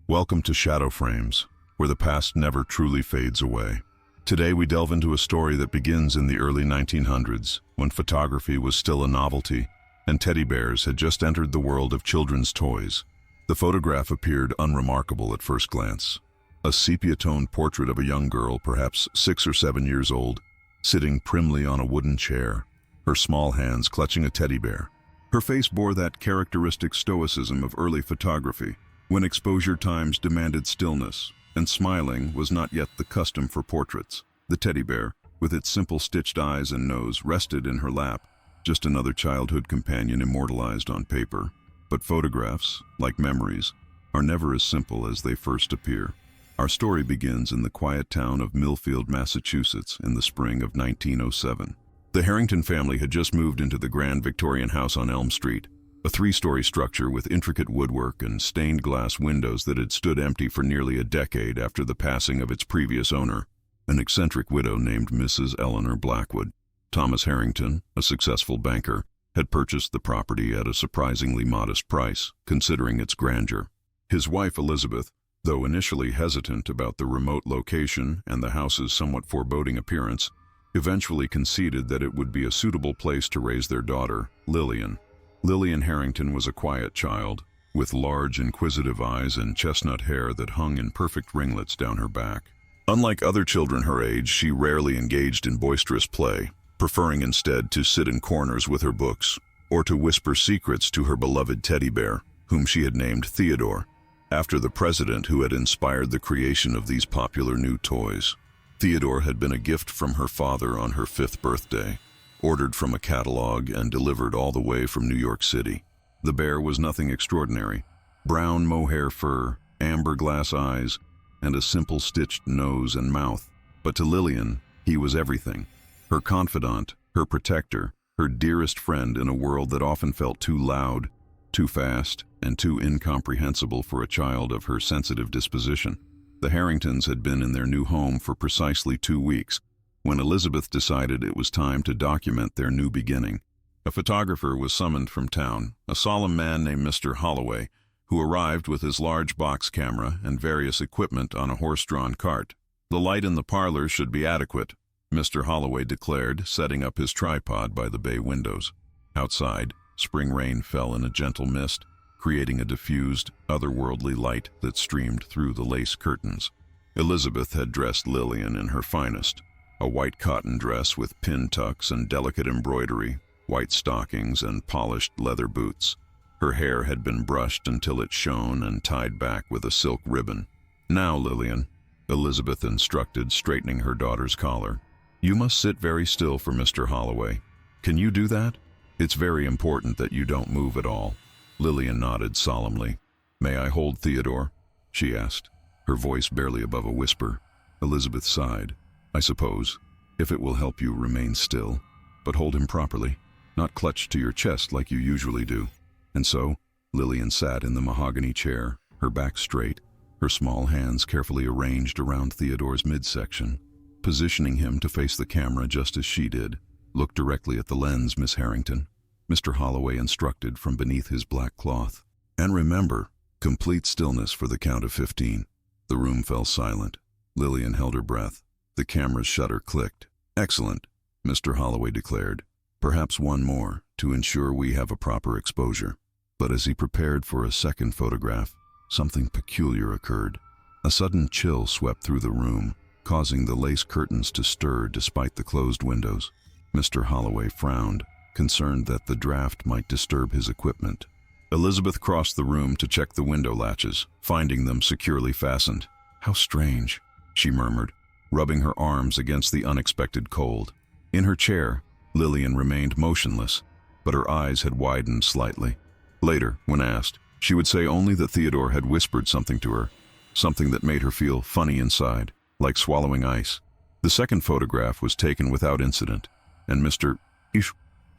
Welcome to Shadow Frames, where the past never truly fades away. Today we delve into a story that begins in the early 1900s, when photography was still a novelty, and teddy bears had just entered the world of children's toys. The photograph appeared unremarkable at first glance. A sepia-toned portrait of a young girl, perhaps 6 or 7 years old, sitting primly on a wooden chair, her small hands clutching a teddy bear. Her face bore that characteristic stoicism of early photography, when exposure times demanded stillness, and smiling was not yet the custom for portraits. The teddy bear, with its simple stitched eyes and nose, rested in her lap, just another childhood companion immortalized on paper. But photographs, like memories, are never as simple as they first appear. Our story begins in the quiet town of Millfield, Massachusetts, in the spring of 1907. The Harrington family had just moved into the grand Victorian house on Elm Street, a 3-story structure with intricate woodwork and stained glass windows that had stood empty for nearly a decade after the passing of its previous owner, an eccentric widow named Mrs. Eleanor Blackwood. Thomas Harrington, a successful banker, had purchased the property at a surprisingly modest price, considering its grandeur. His wife, Elizabeth, though initially hesitant about the remote location and the house's somewhat foreboding appearance, eventually conceded that it would be a suitable place to raise their daughter, Lillian. Lillian Harrington was a quiet child, with large, inquisitive eyes and chestnut hair that hung in perfect ringlets down her back. Unlike other children her age, she rarely engaged in boisterous play, preferring instead to sit in corners with her books, or to whisper secrets to her beloved teddy bear, whom she had named Theodore, after the president who had inspired the creation of these popular new toys. Theodore had been a gift from her father on her 5th birthday, ordered from a catalog and delivered all the way from New York City. The bear was nothing extraordinary: brown mohair fur, amber glass eyes, and a simple stitched nose and mouth. But to Lillian, he was everything. Her confidant, her protector, her dearest friend in a world that often felt too loud, too fast, and too incomprehensible for a child of her sensitive disposition. The Harringtons had been in their new home for precisely 2 weeks, when Elizabeth decided it was time to document their new beginning. A photographer was summoned from town, a solemn man named Mr. Holloway, who arrived with his large box camera and various equipment on a horse-drawn cart. "The light in the parlor should be adequate," Mr. Holloway declared, setting up his tripod by the bay windows. Outside, spring rain fell in a gentle mist, creating a diffused, otherworldly light that streamed through the lace curtains. Elizabeth had dressed Lillian in her finest: a white cotton dress with pin tucks and delicate embroidery, white stockings and polished leather boots. Her hair had been brushed until it shone and tied back with a silk ribbon. "Now, Lillian," Elizabeth instructed, straightening her daughter's collar, "you must sit very still for Mr. Holloway. Can you do that? It's very important that you don't move at all." Lillian nodded solemnly. "May I hold Theodore?" she asked, her voice barely above a whisper. Elizabeth sighed. "I suppose, if it will help you remain still. But hold him properly, not clutched to your chest like you usually do." And so, Lillian sat in the mahogany chair, her back straight, her small hands carefully arranged around Theodore's midsection, positioning him to face the camera just as she did. "Look directly at the lens, Miss Harrington," Mr. Holloway instructed from beneath his black cloth. "And remember, complete stillness for the count of 15. The room fell silent. Lillian held her breath. The camera's shutter clicked. "Excellent," Mr. Holloway declared. "Perhaps one more, to ensure we have a proper exposure." But as he prepared for a second photograph, something peculiar occurred. A sudden chill swept through the room, causing the lace curtains to stir despite the closed windows. Mr. Holloway frowned, concerned that the draft might disturb his equipment. Elizabeth crossed the room to check the window latches, finding them securely fastened. "How strange," she murmured, rubbing her arms against the unexpected cold. In her chair, Lillian remained motionless, but her eyes had widened slightly. Later, when asked, she would say only that Theodore had whispered something to her, something that made her feel funny inside, like swallowing ice. The second photograph was taken without incident, and Mr.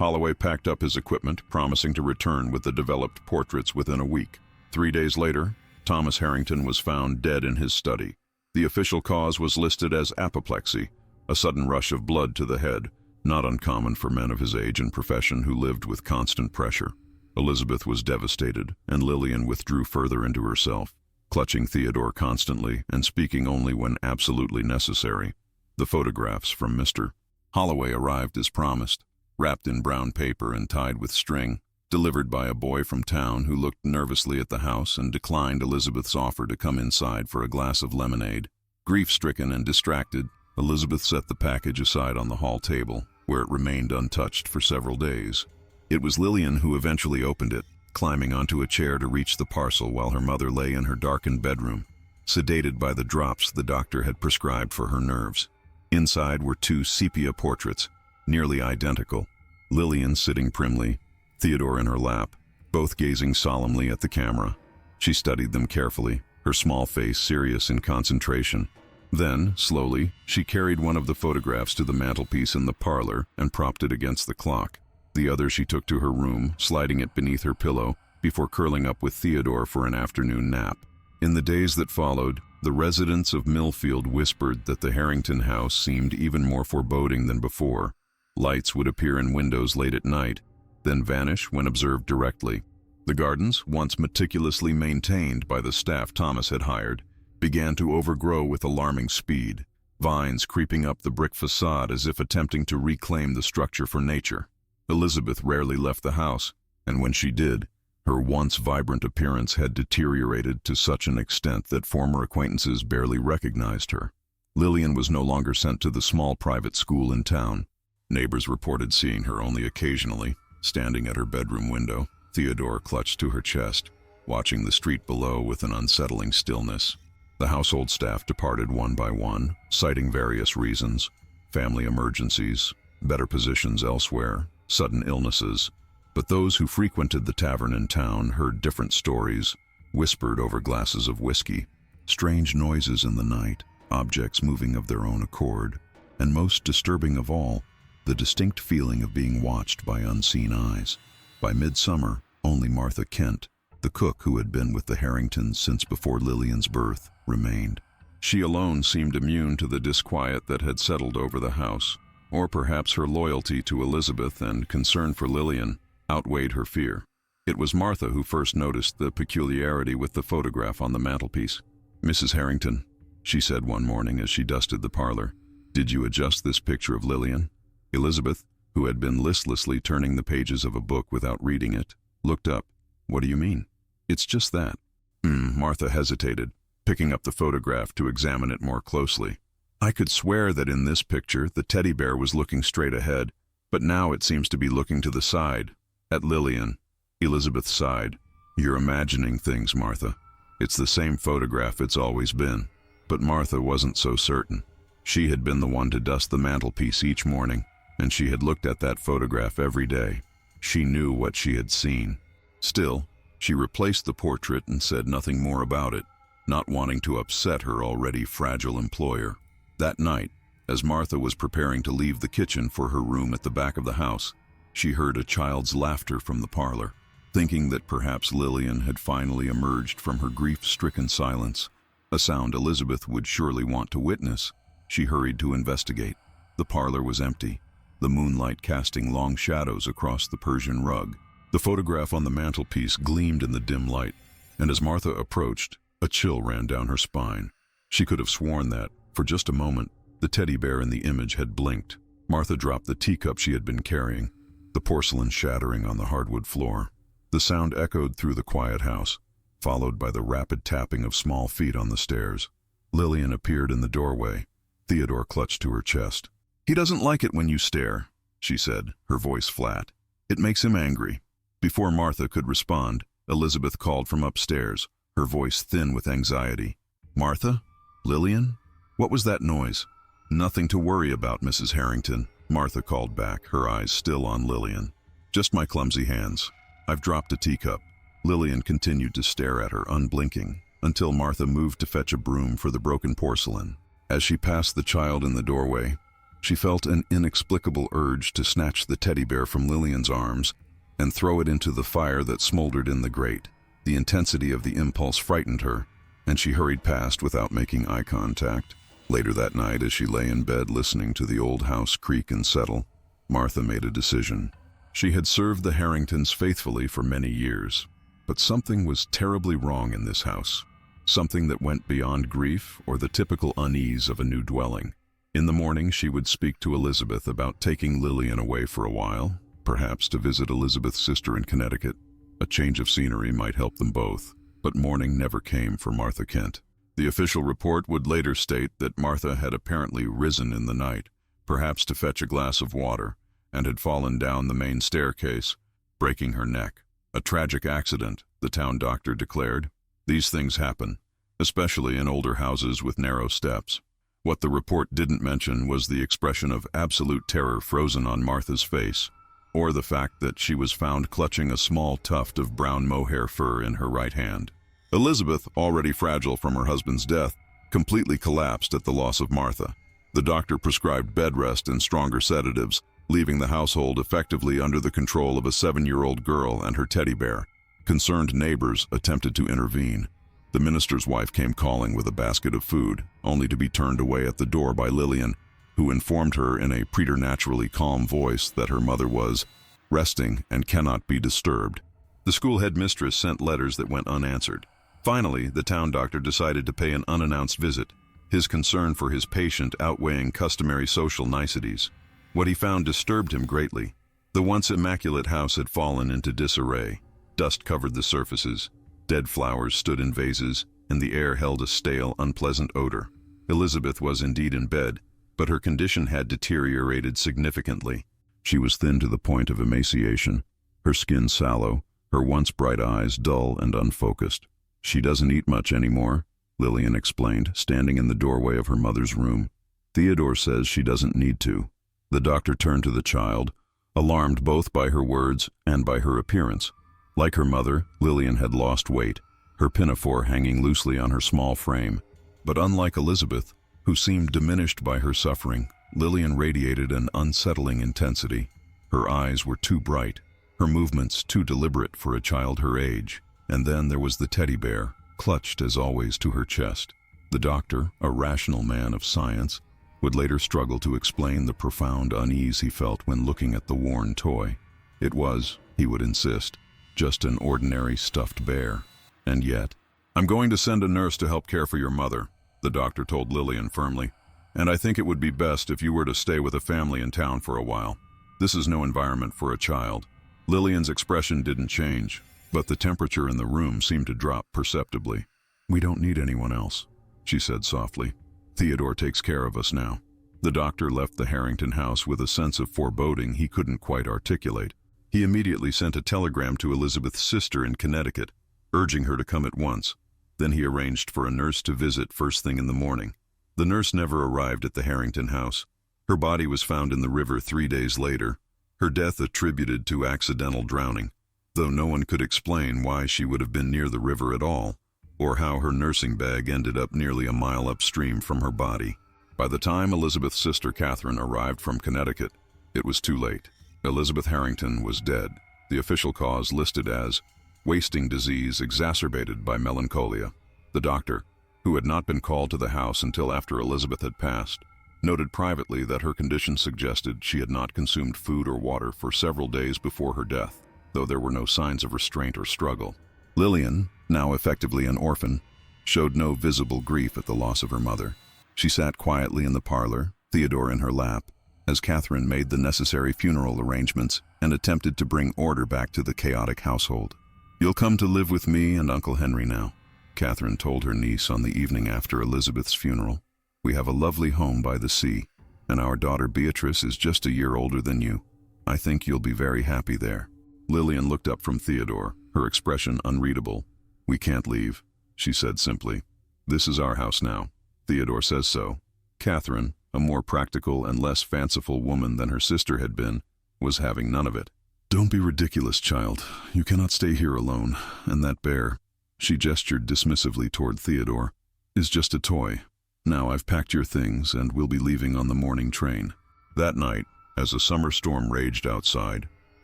Holloway packed up his equipment, promising to return with the developed portraits within a week. 3 days later, Thomas Harrington was found dead in his study. The official cause was listed as apoplexy, a sudden rush of blood to the head, not uncommon for men of his age and profession who lived with constant pressure. Elizabeth was devastated, and Lillian withdrew further into herself. clutching Theodore constantly and speaking only when absolutely necessary. The photographs from Mr. Holloway arrived as promised, wrapped in brown paper and tied with string, delivered by a boy from town who looked nervously at the house and declined Elizabeth's offer to come inside for a glass of lemonade. Grief-stricken and distracted, Elizabeth set the package aside on the hall table, where it remained untouched for several days. It was Lillian who eventually opened it, climbing onto a chair to reach the parcel while her mother lay in her darkened bedroom, sedated by the drops the doctor had prescribed for her nerves. Inside were two sepia portraits, nearly identical, Lillian sitting primly, Theodore in her lap, both gazing solemnly at the camera. She studied them carefully, her small face serious in concentration. Then, slowly, she carried one of the photographs to the mantelpiece in the parlor and propped it against the clock. The other she took to her room, sliding it beneath her pillow before curling up with Theodore for an afternoon nap. In the days that followed, the residents of Millfield whispered that the Harrington house seemed even more foreboding than before. Lights would appear in windows late at night, then vanish when observed directly. The gardens, once meticulously maintained by the staff Thomas had hired, began to overgrow with alarming speed, vines creeping up the brick facade as if attempting to reclaim the structure for nature. Elizabeth rarely left the house, and when she did, her once vibrant appearance had deteriorated to such an extent that former acquaintances barely recognized her. Lillian was no longer sent to the small private school in town. Neighbors reported seeing her only occasionally, standing at her bedroom window, Theodore clutched to her chest, watching the street below with an unsettling stillness. The household staff departed one by one, citing various reasons: family emergencies, better positions elsewhere, sudden illnesses. But those who frequented the tavern in town heard different stories, whispered over glasses of whiskey, strange noises in the night, objects moving of their own accord, and most disturbing of all, the distinct feeling of being watched by unseen eyes. By midsummer, only Martha Kent, the cook who had been with the Harringtons since before Lillian's birth, remained. She alone seemed immune to the disquiet that had settled over the house, or perhaps her loyalty to Elizabeth and concern for Lillian outweighed her fear. It was Martha who first noticed the peculiarity with the photograph on the mantelpiece. "Mrs. Harrington," she said one morning as she dusted the parlor, "did you adjust this picture of Lillian?" Elizabeth, who had been listlessly turning the pages of a book without reading it, looked up. "What do you mean?" "It's just that." Martha hesitated, picking up the photograph to examine it more closely. "I could swear that in this picture the teddy bear was looking straight ahead, but now it seems to be looking to the side, at Lillian." Elizabeth sighed. "You're imagining things, Martha. It's the same photograph it's always been." But Martha wasn't so certain. She had been the one to dust the mantelpiece each morning, and she had looked at that photograph every day. She knew what she had seen. Still, she replaced the portrait and said nothing more about it, not wanting to upset her already fragile employer. That night, as Martha was preparing to leave the kitchen for her room at the back of the house, she heard a child's laughter from the parlor. Thinking that perhaps Lillian had finally emerged from her grief-stricken silence, a sound Elizabeth would surely want to witness, she hurried to investigate. The parlor was empty, the moonlight casting long shadows across the Persian rug. The photograph on the mantelpiece gleamed in the dim light, and as Martha approached, a chill ran down her spine. She could have sworn that, for just a moment, the teddy bear in the image had blinked. Martha dropped the teacup she had been carrying, the porcelain shattering on the hardwood floor. The sound echoed through the quiet house, followed by the rapid tapping of small feet on the stairs. Lillian appeared in the doorway. Theodore clutched to her chest. "He doesn't like it when you stare," she said, her voice flat. "It makes him angry." Before Martha could respond, Elizabeth called from upstairs, her voice thin with anxiety. "Martha? Lillian? What was that noise?" "Nothing to worry about, Mrs. Harrington," Martha called back, her eyes still on Lillian. "Just my clumsy hands. I've dropped a teacup." Lillian continued to stare at her, unblinking, until Martha moved to fetch a broom for the broken porcelain. As she passed the child in the doorway, she felt an inexplicable urge to snatch the teddy bear from Lillian's arms and throw it into the fire that smoldered in the grate. The intensity of the impulse frightened her, and she hurried past without making eye contact. Later that night, as she lay in bed listening to the old house creak and settle, Martha made a decision. She had served the Harringtons faithfully for many years, but something was terribly wrong in this house. something that went beyond grief or the typical unease of a new dwelling. In the morning, she would speak to Elizabeth about taking Lillian away for a while, perhaps to visit Elizabeth's sister in Connecticut. A change of scenery might help them both, but morning never came for Martha Kent. The official report would later state that Martha had apparently risen in the night, perhaps to fetch a glass of water, and had fallen down the main staircase, breaking her neck. A tragic accident, the town doctor declared. These things happen, especially in older houses with narrow steps. What the report didn't mention was the expression of absolute terror frozen on Martha's face, or the fact that she was found clutching a small tuft of brown mohair fur in her right hand. Elizabeth, already fragile from her husband's death, completely collapsed at the loss of Martha. The doctor prescribed bed rest and stronger sedatives, leaving the household effectively under the control of a 7-year-old girl and her teddy bear. Concerned neighbors attempted to intervene. The minister's wife came calling with a basket of food, only to be turned away at the door by Lillian, who informed her in a preternaturally calm voice that her mother was resting and cannot be disturbed. The school headmistress sent letters that went unanswered. Finally, the town doctor decided to pay an unannounced visit, his concern for his patient outweighing customary social niceties. What he found disturbed him greatly. The once immaculate house had fallen into disarray. Dust covered the surfaces. Dead flowers stood in vases, and the air held a stale, unpleasant odor. Elizabeth was indeed in bed, but her condition had deteriorated significantly. She was thin to the point of emaciation, her skin sallow, her once bright eyes dull and unfocused. "She doesn't eat much anymore," Lillian explained, standing in the doorway of her mother's room. "Theodore says she doesn't need to." The doctor turned to the child, alarmed both by her words and by her appearance. Like her mother, Lillian had lost weight, her pinafore hanging loosely on her small frame. But unlike Elizabeth, who seemed diminished by her suffering, Lillian radiated an unsettling intensity. Her eyes were too bright, her movements too deliberate for a child her age. And then there was the teddy bear, clutched as always to her chest. The doctor, a rational man of science, would later struggle to explain the profound unease he felt when looking at the worn toy. It was, he would insist, just an ordinary stuffed bear. And yet, "I'm going to send a nurse to help care for your mother," the doctor told Lillian firmly. "And I think it would be best if you were to stay with a family in town for a while. This is no environment for a child." Lillian's expression didn't change, but the temperature in the room seemed to drop perceptibly. "We don't need anyone else," she said softly. "Theodore takes care of us now." The doctor left the Harrington house with a sense of foreboding he couldn't quite articulate. He immediately sent a telegram to Elizabeth's sister in Connecticut, urging her to come at once. Then he arranged for a nurse to visit first thing in the morning. The nurse never arrived at the Harrington house. Her body was found in the river 3 days later, her death attributed to accidental drowning, though no one could explain why she would have been near the river at all, or how her nursing bag ended up nearly a mile upstream from her body. By the time Elizabeth's sister Catherine arrived from Connecticut, it was too late. Elizabeth Harrington was dead, the official cause listed as wasting disease exacerbated by melancholia. The doctor, who had not been called to the house until after Elizabeth had passed, noted privately that her condition suggested she had not consumed food or water for several days before her death, though there were no signs of restraint or struggle. Lillian, now effectively an orphan, showed no visible grief at the loss of her mother. She sat quietly in the parlor, Theodore in her lap, as Catherine made the necessary funeral arrangements and attempted to bring order back to the chaotic household. "You'll come to live with me and Uncle Henry now," Catherine told her niece on the evening after Elizabeth's funeral. "We have a lovely home by the sea, and our daughter Beatrice is just a year older than you. I think you'll be very happy there." Lillian looked up from Theodore, her expression unreadable. "We can't leave," she said simply. "This is our house now. Theodore says so." Catherine, a more practical and less fanciful woman than her sister had been, was having none of it. "Don't be ridiculous, child. You cannot stay here alone, and that bear," she gestured dismissively toward Theodore, "is just a toy. Now I've packed your things and we'll be leaving on the morning train." That night, as a summer storm raged outside,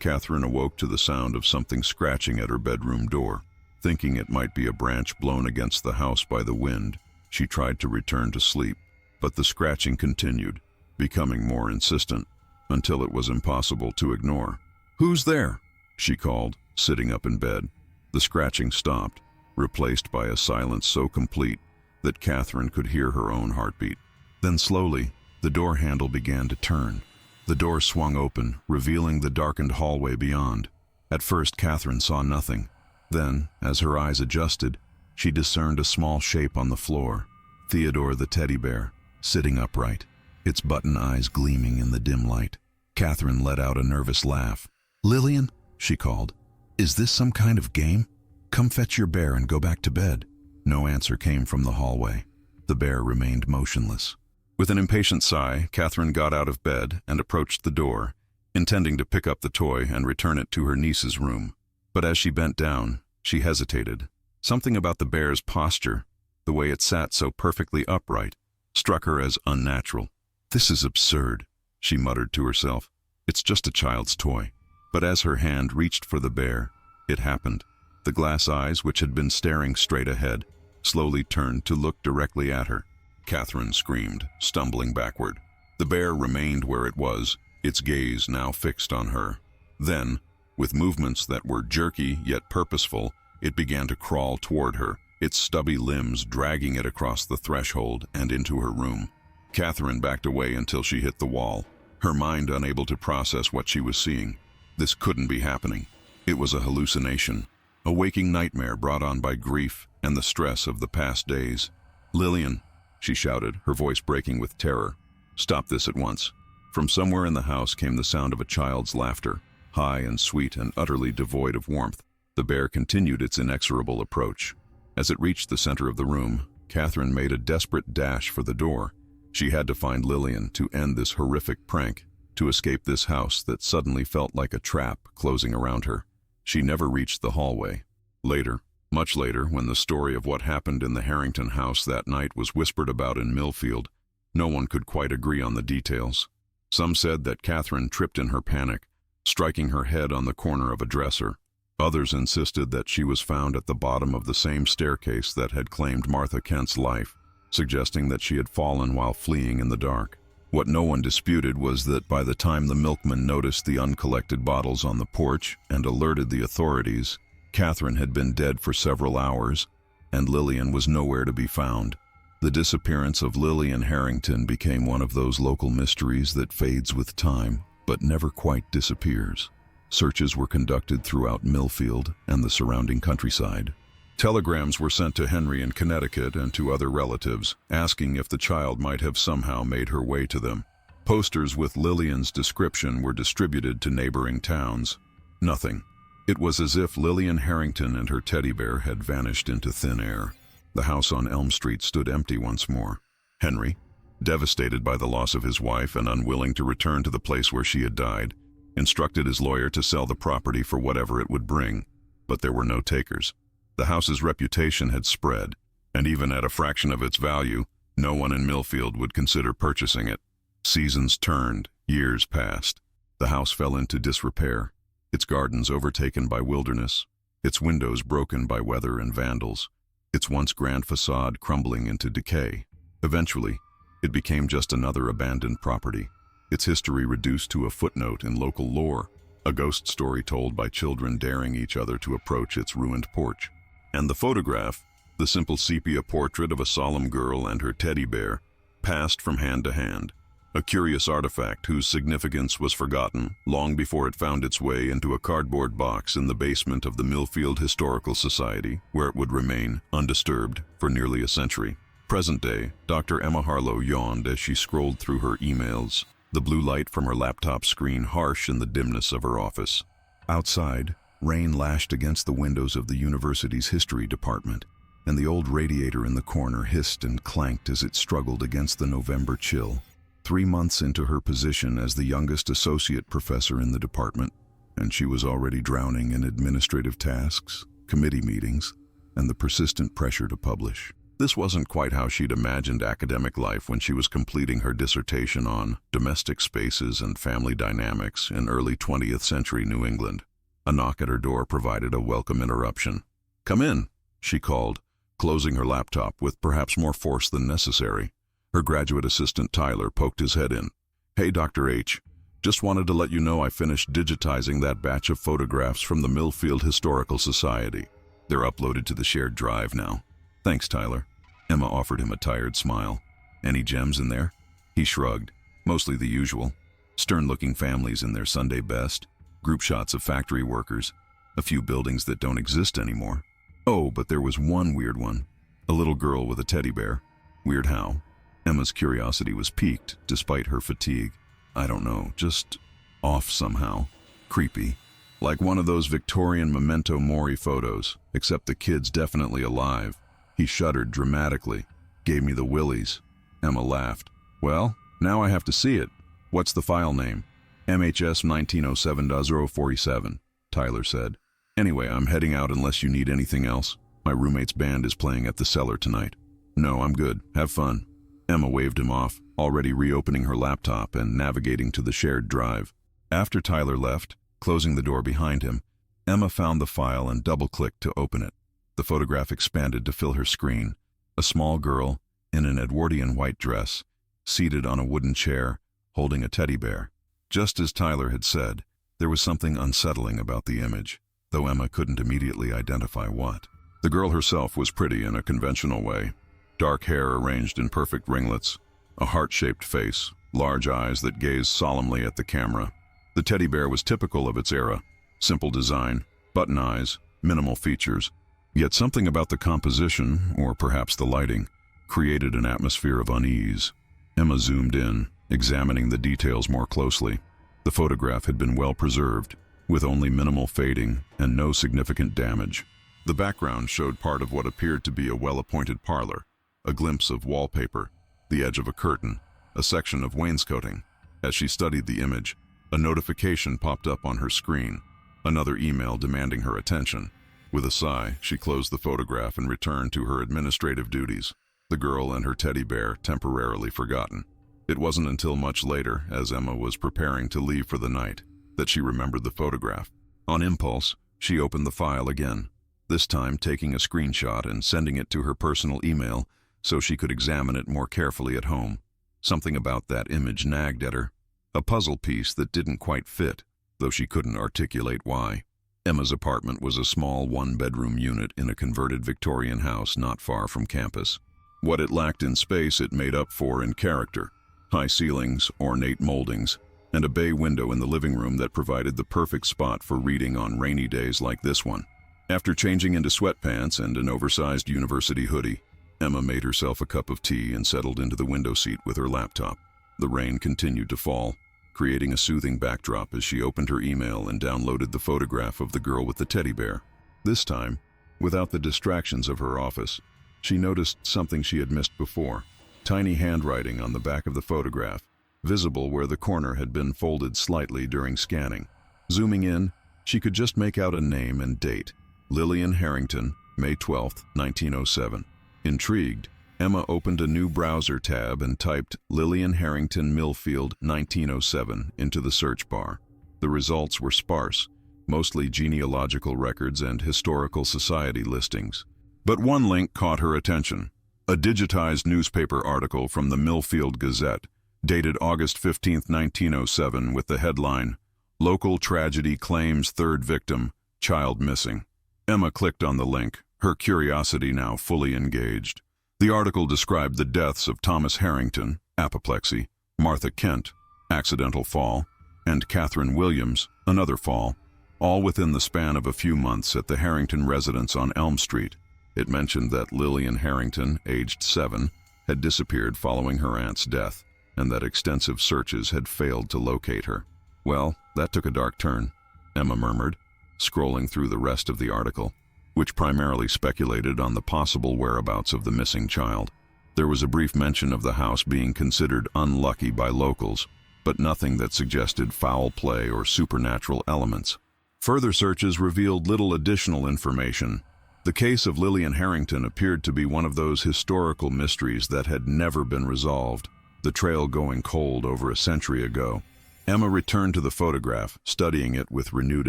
Catherine awoke to the sound of something scratching at her bedroom door. Thinking it might be a branch blown against the house by the wind, she tried to return to sleep, but the scratching continued, becoming more insistent, until it was impossible to ignore. "Who's there?" she called, sitting up in bed. The scratching stopped, replaced by a silence so complete that Catherine could hear her own heartbeat. Then slowly, the door handle began to turn. The door swung open, revealing the darkened hallway beyond. At first, Catherine saw nothing. Then, as her eyes adjusted, she discerned a small shape on the floor. Theodore the teddy bear, sitting upright, its button eyes gleaming in the dim light. Catherine let out a nervous laugh. "Lillian," she called, "is this some kind of game? Come fetch your bear and go back to bed." No answer came from the hallway. The bear remained motionless. With an impatient sigh, Catherine got out of bed and approached the door, intending to pick up the toy and return it to her niece's room. But as she bent down, she hesitated. Something about the bear's posture, the way it sat so perfectly upright, struck her as unnatural. "This is absurd," she muttered to herself. "It's just a child's toy." But as her hand reached for the bear, it happened. The glass eyes, which had been staring straight ahead, slowly turned to look directly at her. Catherine screamed, stumbling backward. The bear remained where it was, its gaze now fixed on her. Then, with movements that were jerky yet purposeful, it began to crawl toward her, its stubby limbs dragging it across the threshold and into her room. Catherine backed away until she hit the wall, her mind unable to process what she was seeing. This couldn't be happening. It was a hallucination, a waking nightmare brought on by grief and the stress of the past days. "Lillian," she shouted, her voice breaking with terror. "Stop this at once." From somewhere in the house came the sound of a child's laughter, high and sweet and utterly devoid of warmth. The bear continued its inexorable approach. As it reached the center of the room, Catherine made a desperate dash for the door. She had to find Lillian to end this horrific prank, to escape this house that suddenly felt like a trap closing around her. She never reached the hallway. Later, much later, when the story of what happened in the Harrington house that night was whispered about in Millfield, no one could quite agree on the details. Some said that Catherine tripped in her panic, striking her head on the corner of a dresser. Others insisted that she was found at the bottom of the same staircase that had claimed Martha Kent's life, suggesting that she had fallen while fleeing in the dark. What no one disputed was that by the time the milkman noticed the uncollected bottles on the porch and alerted the authorities, Catherine had been dead for several hours, and Lillian was nowhere to be found. The disappearance of Lillian Harrington became one of those local mysteries that fades with time, but never quite disappears. Searches were conducted throughout Millfield and the surrounding countryside. Telegrams were sent to Henry in Connecticut and to other relatives, asking if the child might have somehow made her way to them. Posters with Lillian's description were distributed to neighboring towns. Nothing. It was as if Lillian Harrington and her teddy bear had vanished into thin air. The house on Elm Street stood empty once more. Henry, devastated by the loss of his wife and unwilling to return to the place where she had died, instructed his lawyer to sell the property for whatever it would bring, but there were no takers. The house's reputation had spread, and even at a fraction of its value, no one in Millfield would consider purchasing it. Seasons turned, years passed. The house fell into disrepair, its gardens overtaken by wilderness, its windows broken by weather and vandals, its once grand facade crumbling into decay. Eventually, it became just another abandoned property, its history reduced to a footnote in local lore, a ghost story told by children daring each other to approach its ruined porch. And the photograph, the simple sepia portrait of a solemn girl and her teddy bear, passed from hand to hand, a curious artifact whose significance was forgotten long before it found its way into a cardboard box in the basement of the Millfield Historical Society, where it would remain undisturbed for nearly a century. Present day, Dr. Emma Harlow yawned as she scrolled through her emails, the blue light from her laptop screen harsh in the dimness of her office. Outside, rain lashed against the windows of the university's history department, and the old radiator in the corner hissed and clanked as it struggled against the November chill. 3 months into her position as the youngest associate professor in the department, and she was already drowning in administrative tasks, committee meetings, and the persistent pressure to publish. This wasn't quite how she'd imagined academic life when she was completing her dissertation on domestic spaces and family dynamics in early 20th century New England. A knock at her door provided a welcome interruption. "Come in," she called, closing her laptop with perhaps more force than necessary. Her graduate assistant Tyler poked his head in. "Hey, Dr. H. Just wanted to let you know I finished digitizing that batch of photographs from the Millfield Historical Society." They're uploaded to the shared drive now. Thanks, Tyler. Emma offered him a tired smile. Any gems in there? He shrugged. Mostly the usual. Stern-looking families in their Sunday best, group shots of factory workers, a few buildings that don't exist anymore. Oh, but there was one weird one. A little girl with a teddy bear. Weird how? Emma's curiosity was piqued, despite her fatigue. I don't know, just off somehow. Creepy. Like one of those Victorian memento mori photos, except the kid's definitely alive. He shuddered dramatically. Gave me the willies. Emma laughed. Well, now I have to see it. What's the file name? MHS 1907-047, Tyler said. Anyway, I'm heading out unless you need anything else. My roommate's band is playing at the Cellar tonight. No, I'm good. Have fun. Emma waved him off, already reopening her laptop and navigating to the shared drive. After Tyler left, closing the door behind him, Emma found the file and double-clicked to open it. The photograph expanded to fill her screen. A small girl, in an Edwardian white dress, seated on a wooden chair, holding a teddy bear. Just as Tyler had said, there was something unsettling about the image, though Emma couldn't immediately identify what. The girl herself was pretty in a conventional way. Dark hair arranged in perfect ringlets, a heart-shaped face, large eyes that gazed solemnly at the camera. The teddy bear was typical of its era. Simple design, button eyes, minimal features. Yet something about the composition, or perhaps the lighting, created an atmosphere of unease. Emma zoomed in, examining the details more closely. The photograph had been well preserved, with only minimal fading and no significant damage. The background showed part of what appeared to be a well-appointed parlor, a glimpse of wallpaper, the edge of a curtain, a section of wainscoting. As she studied the image, a notification popped up on her screen, another email demanding her attention. With a sigh, she closed the photograph and returned to her administrative duties, the girl and her teddy bear temporarily forgotten. It wasn't until much later, as Emma was preparing to leave for the night, that she remembered the photograph. On impulse, she opened the file again, this time taking a screenshot and sending it to her personal email so she could examine it more carefully at home. Something about that image nagged at her, a puzzle piece that didn't quite fit, though she couldn't articulate why. Emma's apartment was a small one-bedroom unit in a converted Victorian house not far from campus. What it lacked in space it made up for in character. High ceilings, ornate moldings, and a bay window in the living room that provided the perfect spot for reading on rainy days like this one. After changing into sweatpants and an oversized university hoodie, Emma made herself a cup of tea and settled into the window seat with her laptop. The rain continued to fall, creating a soothing backdrop as she opened her email and downloaded the photograph of the girl with the teddy bear. This time, without the distractions of her office, she noticed something she had missed before. Tiny handwriting on the back of the photograph, visible where the corner had been folded slightly during scanning. Zooming in, she could just make out a name and date. Lillian Harrington, May 12, 1907. Intrigued, Emma opened a new browser tab and typed Lillian Harrington Millfield 1907 into the search bar. The results were sparse, mostly genealogical records and historical society listings. But one link caught her attention. A digitized newspaper article from the Millfield Gazette, dated August 15, 1907, with the headline, "Local Tragedy Claims Third Victim, Child Missing." Emma clicked on the link, her curiosity now fully engaged. The article described the deaths of Thomas Harrington, apoplexy, Martha Kent, accidental fall, and Catherine Williams, another fall, all within the span of a few months at the Harrington residence on Elm Street. It mentioned that Lillian Harrington, aged 7, had disappeared following her aunt's death, and that extensive searches had failed to locate her. Well, that took a dark turn, Emma murmured, scrolling through the rest of the article, which primarily speculated on the possible whereabouts of the missing child. There was a brief mention of the house being considered unlucky by locals, but nothing that suggested foul play or supernatural elements. Further searches revealed little additional information. The case of Lillian Harrington appeared to be one of those historical mysteries that had never been resolved, the trail going cold over a century ago. Emma returned to the photograph, studying it with renewed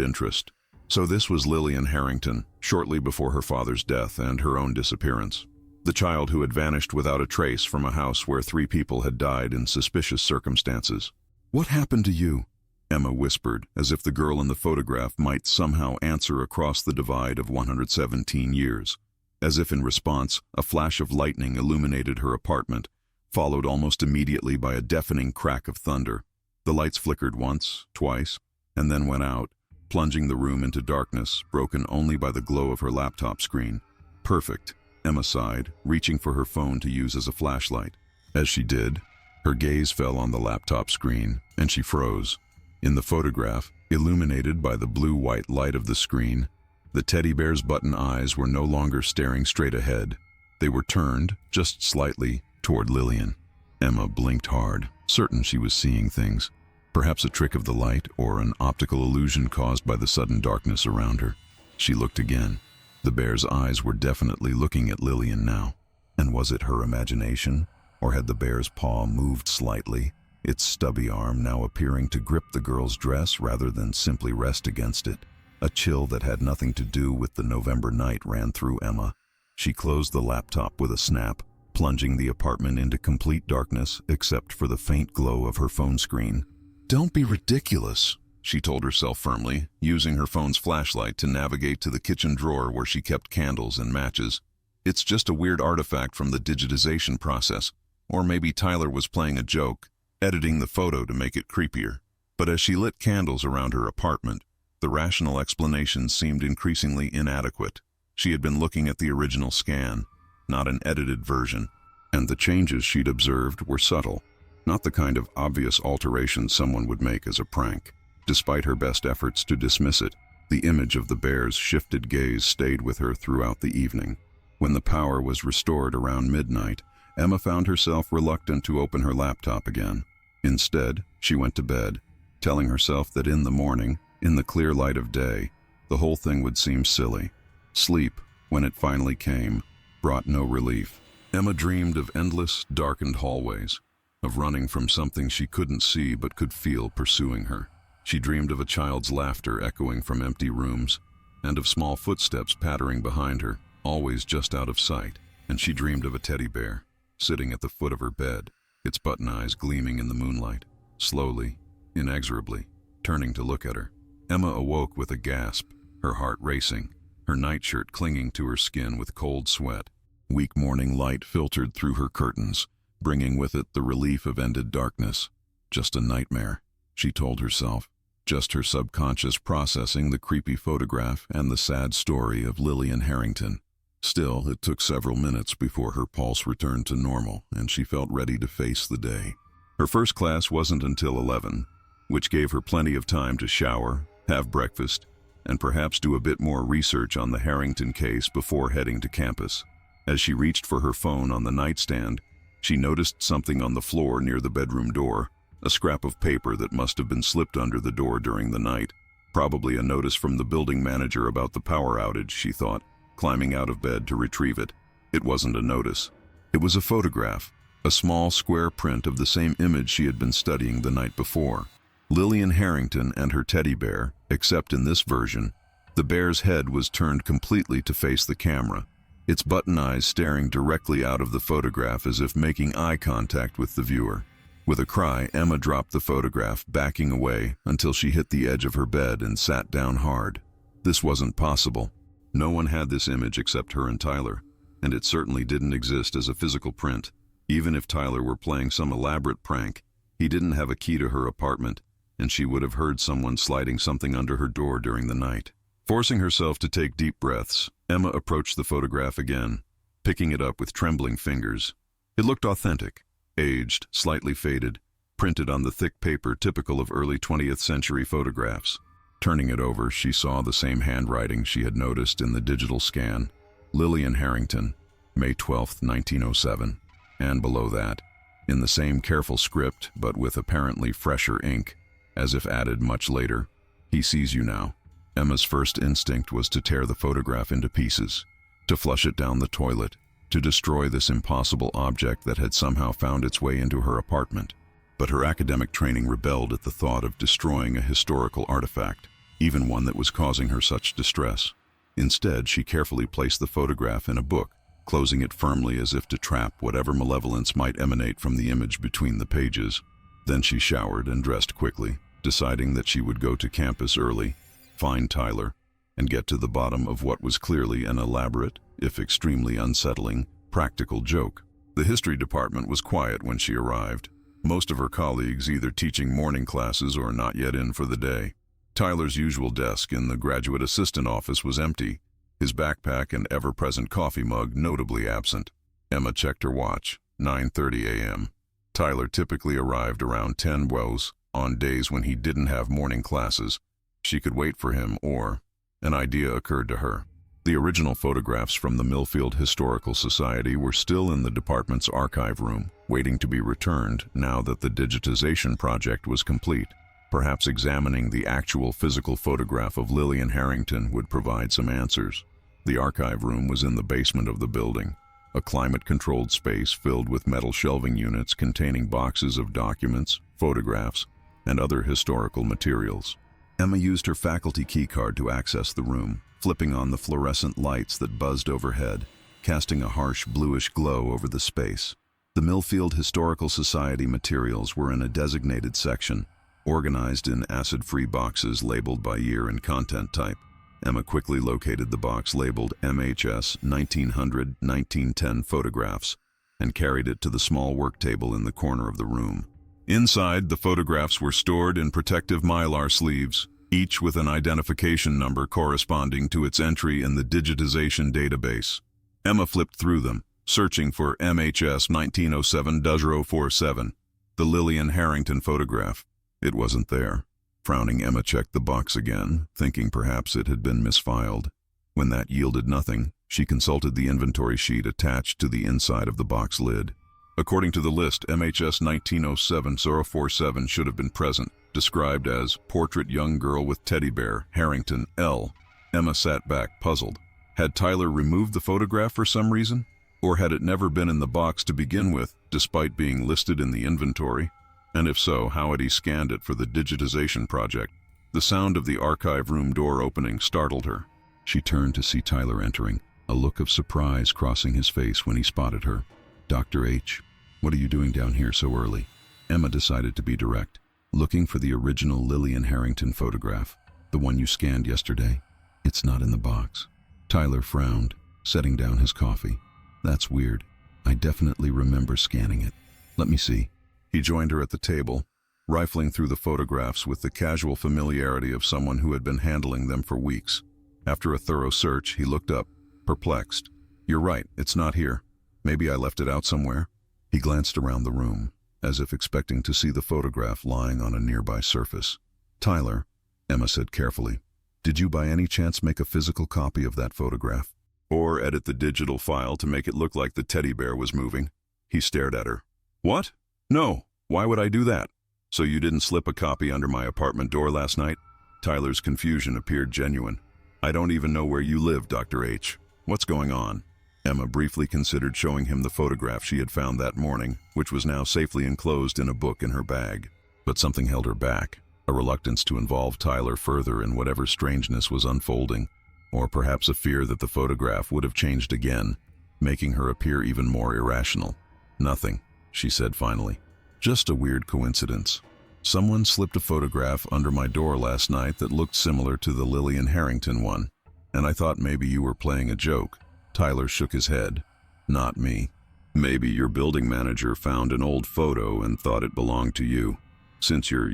interest. So this was Lillian Harrington, shortly before her father's death and her own disappearance. The child who had vanished without a trace from a house where 3 people had died in suspicious circumstances. "What happened to you?" Emma whispered, as if the girl in the photograph might somehow answer across the divide of 117 years. As if in response, a flash of lightning illuminated her apartment, followed almost immediately by a deafening crack of thunder. The lights flickered once, twice, and then went out, plunging the room into darkness, broken only by the glow of her laptop screen. Perfect, Emma sighed, reaching for her phone to use as a flashlight. As she did, her gaze fell on the laptop screen, and she froze. In the photograph, illuminated by the blue-white light of the screen, the teddy bear's button eyes were no longer staring straight ahead. They were turned, just slightly, toward Lillian. Emma blinked hard, certain she was seeing things. Perhaps a trick of the light or an optical illusion caused by the sudden darkness around her. She looked again. The bear's eyes were definitely looking at Lillian now. And was it her imagination, or had the bear's paw moved slightly, its stubby arm now appearing to grip the girl's dress rather than simply rest against it? A chill that had nothing to do with the November night ran through Emma. She closed the laptop with a snap, plunging the apartment into complete darkness except for the faint glow of her phone screen. "Don't be ridiculous," she told herself firmly, using her phone's flashlight to navigate to the kitchen drawer where she kept candles and matches. "It's just a weird artifact from the digitization process. Or maybe Tyler was playing a joke, editing the photo to make it creepier." But as she lit candles around her apartment, the rational explanations seemed increasingly inadequate. She had been looking at the original scan, not an edited version, and the changes she'd observed were subtle, not the kind of obvious alterations someone would make as a prank. Despite her best efforts to dismiss it, the image of the bear's shifted gaze stayed with her throughout the evening. When the power was restored around midnight, Emma found herself reluctant to open her laptop again. Instead, she went to bed, telling herself that in the morning, in the clear light of day, the whole thing would seem silly. Sleep, when it finally came, brought no relief. Emma dreamed of endless, darkened hallways, of running from something she couldn't see but could feel pursuing her. She dreamed of a child's laughter echoing from empty rooms, and of small footsteps pattering behind her, always just out of sight. And she dreamed of a teddy bear, sitting at the foot of her bed, its button eyes gleaming in the moonlight, slowly, inexorably, turning to look at her. Emma awoke with a gasp, her heart racing, her nightshirt clinging to her skin with cold sweat. Weak morning light filtered through her curtains, bringing with it the relief of ended darkness. Just a nightmare, she told herself. Just her subconscious processing the creepy photograph and the sad story of Lillian Harrington. Still, it took several minutes before her pulse returned to normal and she felt ready to face the day. Her first class wasn't until 11, which gave her plenty of time to shower, have breakfast, and perhaps do a bit more research on the Harrington case before heading to campus. As she reached for her phone on the nightstand, she noticed something on the floor near the bedroom door, a scrap of paper that must have been slipped under the door during the night. Probably a notice from the building manager about the power outage, she thought, climbing out of bed to retrieve it. It wasn't a notice. It was a photograph, a small square print of the same image she had been studying the night before. Lillian Harrington and her teddy bear, except in this version, the bear's head was turned completely to face the camera, its button eyes staring directly out of the photograph as if making eye contact with the viewer. With a cry, Emma dropped the photograph, backing away until she hit the edge of her bed and sat down hard. This wasn't possible. No one had this image except her and Tyler, and it certainly didn't exist as a physical print. Even if Tyler were playing some elaborate prank, he didn't have a key to her apartment, and she would have heard someone sliding something under her door during the night. Forcing herself to take deep breaths, Emma approached the photograph again, picking it up with trembling fingers. It looked authentic, aged, slightly faded, printed on the thick paper typical of early 20th century photographs. Turning it over, she saw the same handwriting she had noticed in the digital scan. Lillian Harrington, May 12, 1907. And below that, in the same careful script but with apparently fresher ink, as if added much later, "He sees you now." Emma's first instinct was to tear the photograph into pieces, to flush it down the toilet, to destroy this impossible object that had somehow found its way into her apartment. But her academic training rebelled at the thought of destroying a historical artifact, even one that was causing her such distress. Instead, she carefully placed the photograph in a book, closing it firmly as if to trap whatever malevolence might emanate from the image between the pages. Then she showered and dressed quickly, deciding that she would go to campus early, find Tyler, and get to the bottom of what was clearly an elaborate, if extremely unsettling, practical joke. The history department was quiet when she arrived, most of her colleagues either teaching morning classes or not yet in for the day. Tyler's usual desk in the graduate assistant office was empty, his backpack and ever-present coffee mug notably absent. Emma checked her watch, 9:30 a.m. Tyler typically arrived around 10 woes on days when he didn't have morning classes. She could wait for him or... An idea occurred to her. The original photographs from the Millfield Historical Society were still in the department's archive room, waiting to be returned now that the digitization project was complete. Perhaps examining the actual physical photograph of Lillian Harrington would provide some answers. The archive room was in the basement of the building, a climate-controlled space filled with metal shelving units containing boxes of documents, photographs, and other historical materials. Emma used her faculty keycard to access the room, flipping on the fluorescent lights that buzzed overhead, casting a harsh bluish glow over the space. The Millfield Historical Society materials were in a designated section, organized in acid-free boxes labeled by year and content type. Emma quickly located the box labeled MHS 1900-1910 Photographs and carried it to the small work table in the corner of the room. Inside, the photographs were stored in protective mylar sleeves, each with an identification number corresponding to its entry in the digitization database. Emma flipped through them, searching for MHS 1907-047, the Lillian Harrington photograph. It wasn't there. Frowning, Emma checked the box again, thinking perhaps it had been misfiled. When that yielded nothing, she consulted the inventory sheet attached to the inside of the box lid. According to the list, MHS 1907-047 should have been present, described as portrait young girl with teddy bear, Harrington, L. Emma sat back, puzzled. Had Tyler removed the photograph for some reason? Or had it never been in the box to begin with, despite being listed in the inventory? And if so, how had he scanned it for the digitization project? The sound of the archive room door opening startled her. She turned to see Tyler entering, a look of surprise crossing his face when he spotted her. "Dr. H, what are you doing down here so early?" Emma decided to be direct. "Looking for the original Lillian Harrington photograph, the one you scanned yesterday. It's not in the box." Tyler frowned, setting down his coffee. "That's weird. I definitely remember scanning it. Let me see." He joined her at the table, rifling through the photographs with the casual familiarity of someone who had been handling them for weeks. After a thorough search, he looked up, perplexed. "You're right, it's not here. Maybe I left it out somewhere." He glanced around the room, as if expecting to see the photograph lying on a nearby surface. "Tyler," Emma said carefully, "did you by any chance make a physical copy of that photograph? Or edit the digital file to make it look like the teddy bear was moving?" He stared at her. "What? No, why would I do that? So you didn't slip a copy under my apartment door last night?" Tyler's confusion appeared genuine. "I don't even know where you live, Dr. H. What's going on?" Emma briefly considered showing him the photograph she had found that morning, which was now safely enclosed in a book in her bag. But something held her back, a reluctance to involve Tyler further in whatever strangeness was unfolding, or perhaps a fear that the photograph would have changed again, making her appear even more irrational. "Nothing," she said finally. "Just a weird coincidence. Someone slipped a photograph under my door last night that looked similar to the Lillian Harrington one, and I thought maybe you were playing a joke." Tyler shook his head. "Not me. Maybe your building manager found an old photo and thought it belonged to you. Since you're,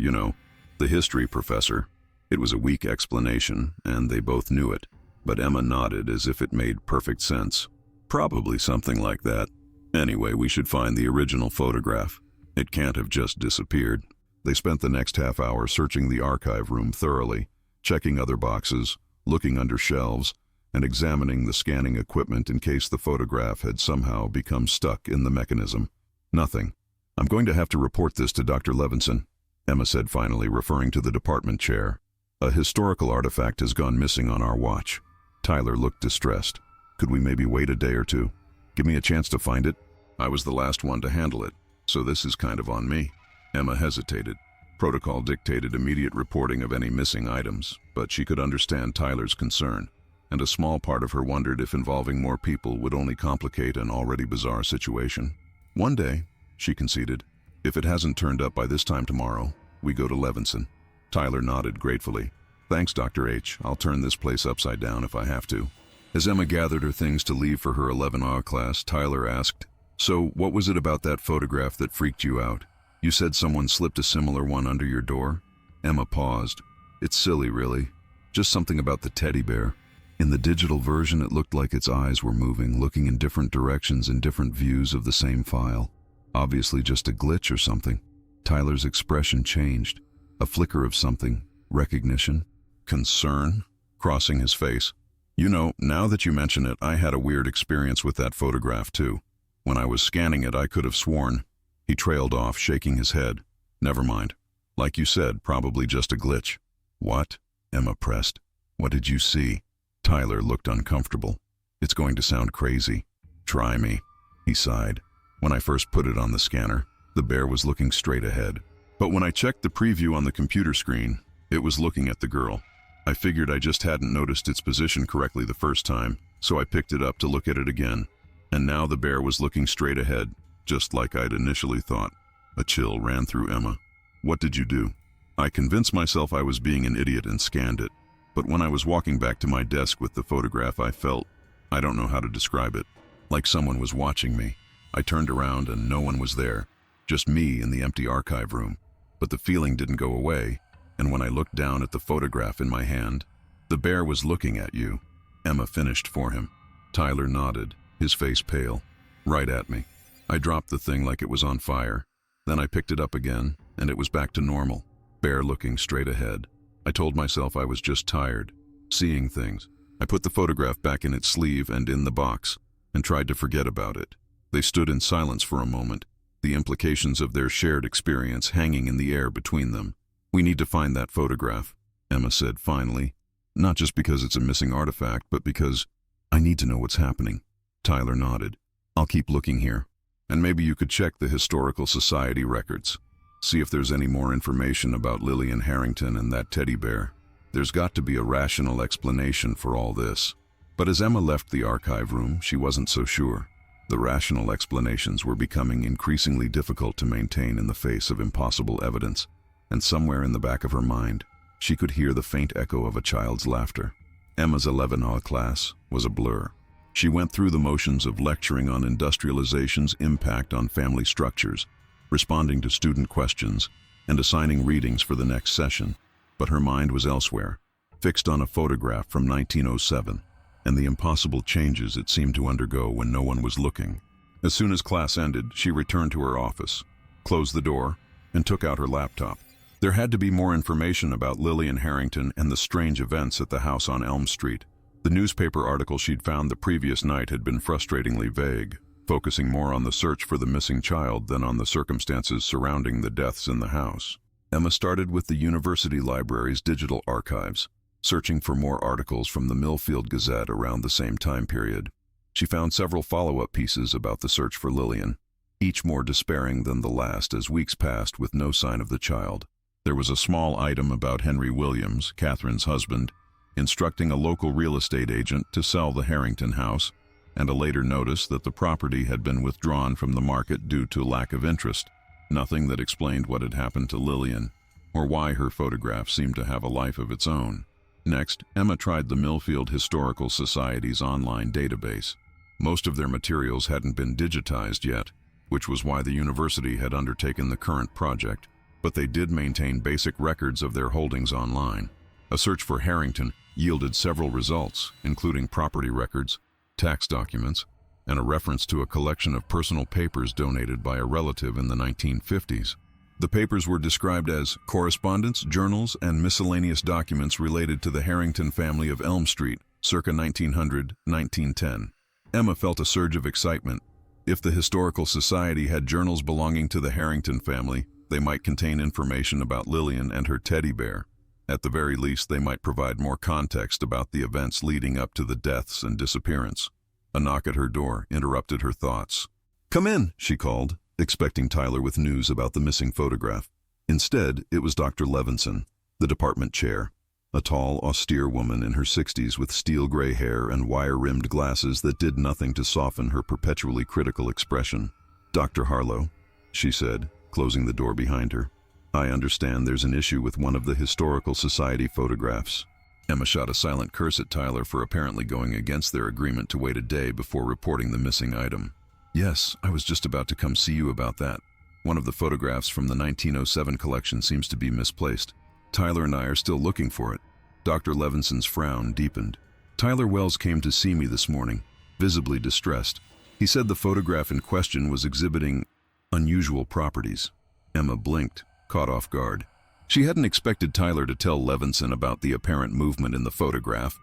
the history professor." It was a weak explanation, and they both knew it, but Emma nodded as if it made perfect sense. "Probably something like that. Anyway, we should find the original photograph. It can't have just disappeared." They spent the next half hour searching the archive room thoroughly, checking other boxes, looking under shelves, and examining the scanning equipment in case the photograph had somehow become stuck in the mechanism. Nothing. "I'm going to have to report this to Dr. Levenson," Emma said finally, referring to the department chair. "A historical artifact has gone missing on our watch." Tyler looked distressed. "Could we maybe wait a day or two? Give me a chance to find it? I was the last one to handle it, so this is kind of on me." Emma hesitated. Protocol dictated immediate reporting of any missing items, but she could understand Tyler's concern, and a small part of her wondered if involving more people would only complicate an already bizarre situation. "One day," she conceded. "If it hasn't turned up by this time tomorrow, we go to Levenson." Tyler nodded gratefully. Thanks, Dr. H. I'll turn this place upside down if I have to. As Emma gathered her things to leave for her 11A class, Tyler asked, "So, what was it about that photograph that freaked you out? You said someone slipped a similar one under your door?" Emma paused. "It's silly, really. Just something about the teddy bear. In the digital version, it looked like its eyes were moving, looking in different directions in different views of the same file. Obviously just a glitch or something." Tyler's expression changed. A flicker of something. Recognition. Concern crossing his face. "You know, now that you mention it, I had a weird experience with that photograph too. When I was scanning it, I could have sworn..." He trailed off, shaking his head. "Never mind. Like you said, probably just a glitch." "What?" Emma pressed. "What did you see?" Tyler looked uncomfortable. "It's going to sound crazy." "Try me," he sighed. "When I first put it on the scanner, the bear was looking straight ahead. But when I checked the preview on the computer screen, it was looking at the girl. I figured I just hadn't noticed its position correctly the first time, so I picked it up to look at it again. And now the bear was looking straight ahead, just like I'd initially thought." A chill ran through Emma. "What did you do?" "I convinced myself I was being an idiot and scanned it. But when I was walking back to my desk with the photograph, I felt, I don't know how to describe it, like someone was watching me. I turned around and no one was there, just me in the empty archive room. But the feeling didn't go away, and when I looked down at the photograph in my hand, the bear was looking at you." Emma finished for him. Tyler nodded, his face pale. "Right at me. I dropped the thing like it was on fire. Then I picked it up again, and it was back to normal. Bear looking straight ahead. I told myself I was just tired, seeing things. I put the photograph back in its sleeve and in the box, and tried to forget about it." They stood in silence for a moment, the implications of their shared experience hanging in the air between them. "We need to find that photograph," Emma said finally. "Not just because it's a missing artifact, but because I need to know what's happening." Tyler nodded. "I'll keep looking here. And maybe you could check the Historical Society records. See if there's any more information about Lillian Harrington and that teddy bear. There's got to be a rational explanation for all this." But as Emma left the archive room, she wasn't so sure. The rational explanations were becoming increasingly difficult to maintain in the face of impossible evidence, and somewhere in the back of her mind, she could hear the faint echo of a child's laughter. Emma's 11A class was a blur. She went through the motions of lecturing on industrialization's impact on family structures, responding to student questions, and assigning readings for the next session. But her mind was elsewhere, fixed on a photograph from 1907, and the impossible changes it seemed to undergo when no one was looking. As soon as class ended, she returned to her office, closed the door, and took out her laptop. There had to be more information about Lillian Harrington and the strange events at the house on Elm Street. The newspaper article she'd found the previous night had been frustratingly vague, focusing more on the search for the missing child than on the circumstances surrounding the deaths in the house. Emma started with the university library's digital archives, searching for more articles from the Millfield Gazette around the same time period. She found several follow-up pieces about the search for Lillian, each more despairing than the last as weeks passed with no sign of the child. There was a small item about Henry Williams, Catherine's husband, instructing a local real estate agent to sell the Harrington house, and a later notice that the property had been withdrawn from the market due to lack of interest. Nothing that explained what had happened to Lillian, or why her photograph seemed to have a life of its own. Next, Emma tried the Millfield Historical Society's online database. Most of their materials hadn't been digitized yet, which was why the university had undertaken the current project, but they did maintain basic records of their holdings online. A search for Harrington yielded several results, including property records, tax documents, and a reference to a collection of personal papers donated by a relative in the 1950s. The papers were described as correspondence, journals, and miscellaneous documents related to the Harrington family of Elm Street, circa 1900-1910. Emma felt a surge of excitement. If the Historical Society had journals belonging to the Harrington family, they might contain information about Lillian and her teddy bear. At the very least, they might provide more context about the events leading up to the deaths and disappearance. A knock at her door interrupted her thoughts. "Come in," she called, expecting Tyler with news about the missing photograph. Instead, it was Dr. Levenson, the department chair, a tall, austere woman in her 60s with steel gray hair and wire-rimmed glasses that did nothing to soften her perpetually critical expression. "Dr. Harlow," she said, closing the door behind her. I understand there's an issue with one of the Historical Society photographs. Emma shot a silent curse at Tyler for apparently going against their agreement to wait a day before reporting the missing item. Yes, I was just about to come see you about that. One of the photographs from the 1907 collection seems to be misplaced. Tyler and I are still looking for it. Dr. Levenson's frown deepened. Tyler Wells came to see me this morning, visibly distressed. He said the photograph in question was exhibiting unusual properties. Emma blinked, caught off guard. She hadn't expected Tyler to tell Levenson about the apparent movement in the photograph.